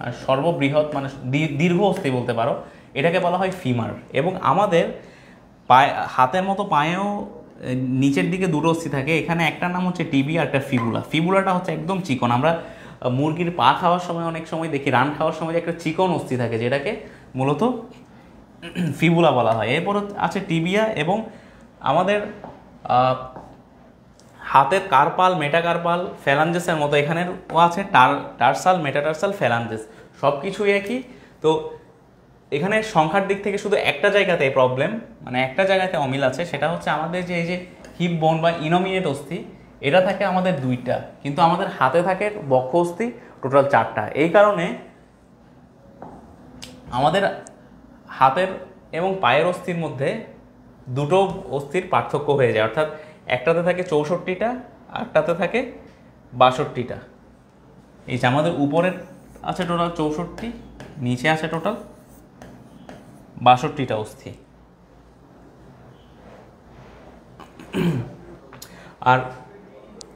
আর সর্ববৃহৎ, মানে দীর্ঘ অস্থি বলতে পারো, এটাকে বলা হয় ফিমার। এবং আমাদের পায়ে, হাতের মতো পায়েও নিচের দিকে দুটো অস্থি থাকে, এখানে একটার নাম হচ্ছে টিবিয়া আর একটা ফিবুলা। ফিবুলাটা হচ্ছে একদম চিকন, আমরা মুরগির পা খাওয়ার সময় অনেক সময় দেখি, রান খাওয়ার সময় একটা চিকন অস্থি থাকে, যেটাকে মূলত ফিবুলা বলা হয়। এরপর আছে টিবিয়া, এবং আমাদের হাতের কার্পাল, মেটাকার্পাল, ফ্যালাঞ্জেসের মতো এখানেও আছে টার্সাল, মেটাটার্সাল, ফ্যালাঞ্জেস, সব কিছুই একই। তো এখানে সংখ্যার দিক থেকে শুধু একটা জায়গাতে প্রবলেম, মানে একটা জায়গাতে অমিল আছে, সেটা হচ্ছে আমাদের যে এই যে হিপ বোন বা ইনোমিনেট অস্থি, এটা থাকে আমাদের 2টা, কিন্তু আমাদের হাতে থাকে বক্ষ অস্থি টোটাল 4টা। এই কারণে আমাদের হাতের এবং পায়ের অস্থির মধ্যে দুটো অস্থির পার্থক্য হয়ে যায়, অর্থাৎ একটাতে থাকে 64টা, আরটাতে থাকে 62টা। এই যে আমাদের উপরের আছে টোটাল 64, নিচে আছে টোটাল 62টা অস্থি। আর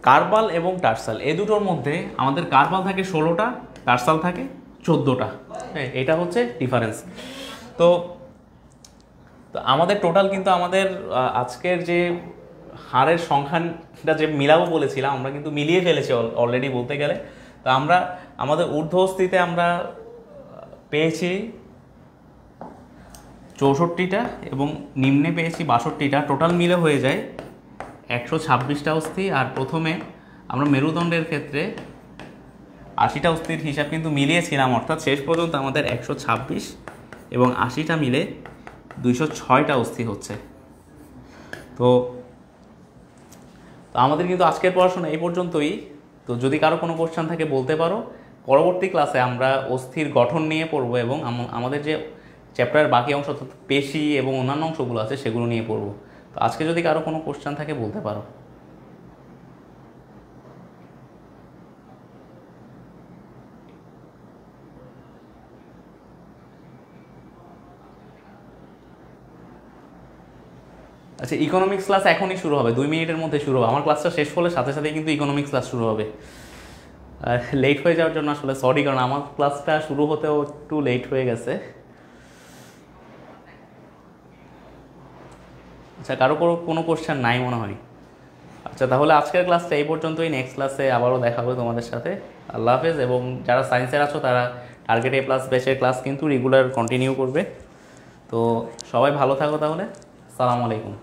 কার্পাল এবং টার্সাল, এই দুটোর মধ্যে আমাদের কার্পাল থাকে 16টা, টার্সাল থাকে 14টা। হ্যাঁ, এটা হচ্ছে ডিফারেন্স। তো আমাদের টোটাল কিন্তু আমাদের আজকের যে হাড়ের সংখ্যাটা যে মিলাবো বলেছিলাম, আমরা কিন্তু মিলিয়ে ফেলেছি অলরেডি বলতে গেলে। তো আমরা আমাদের ঊর্ধ্ব অস্থিতে আমরা পেয়েছি 64টা এবং নিম্নে পেয়েছি 62টা, টোটাল মিলে হয়ে যায় 126টা অস্থি। আর প্রথমে আমরা মেরুদণ্ডের ক্ষেত্রে 80টা অস্থির হিসাব কিন্তু মিলিয়েছিলাম, অর্থাৎ শেষ পর্যন্ত আমাদের 126 এবং 80টা মিলে 206টা অস্থি হচ্ছে। তো আমাদের কিন্তু আজকের পড়াশোনা এই পর্যন্তই। তো যদি কারো কোনো কোশ্চেন থাকে বলতে পারো। পরবর্তী ক্লাসে আমরা অস্থির গঠন নিয়ে পড়বো এবং আমাদের যে চ্যাপ্টারের বাকি অংশ, পেশি এবং অন্যান্য অংশগুলো আছে, সেগুলো নিয়ে পড়বো। তো আজকে যদি কারো কোনো কোশ্চেন থাকে বলতে পারো। আচ্ছা, ইকোনমিক্স ক্লাস এখনই শুরু হবে, 2 মিনিটের মধ্যে শুরু হবে। আমার ক্লাসটা শেষ হলে সাথে সাথে কিন্তু ইকোনমিক্স ক্লাস শুরু হবে। লেট হয়ে যাওয়ার জন্য আসলে সরি, কারণ আমার ক্লাসটা শুরু হতেও একটু লেট হয়ে গেছে। আচ্ছা, কারো কোনো কোশ্চেন নাই মনে হয়? আচ্ছা, তাহলে আজকের ক্লাসটা এই পর্যন্তই। নেক্সট ক্লাসে আবারও দেখা হবে তোমাদের সাথে। আল্লাহ হাফেজ। এবং যারা সায়েন্সের আছো তারা টার্গেট A+ ব্যাচের ক্লাস কিন্তু রেগুলার কন্টিনিউ করবে। তো সবাই ভালো থাকো তাহলে। আসসালামু আলাইকুম।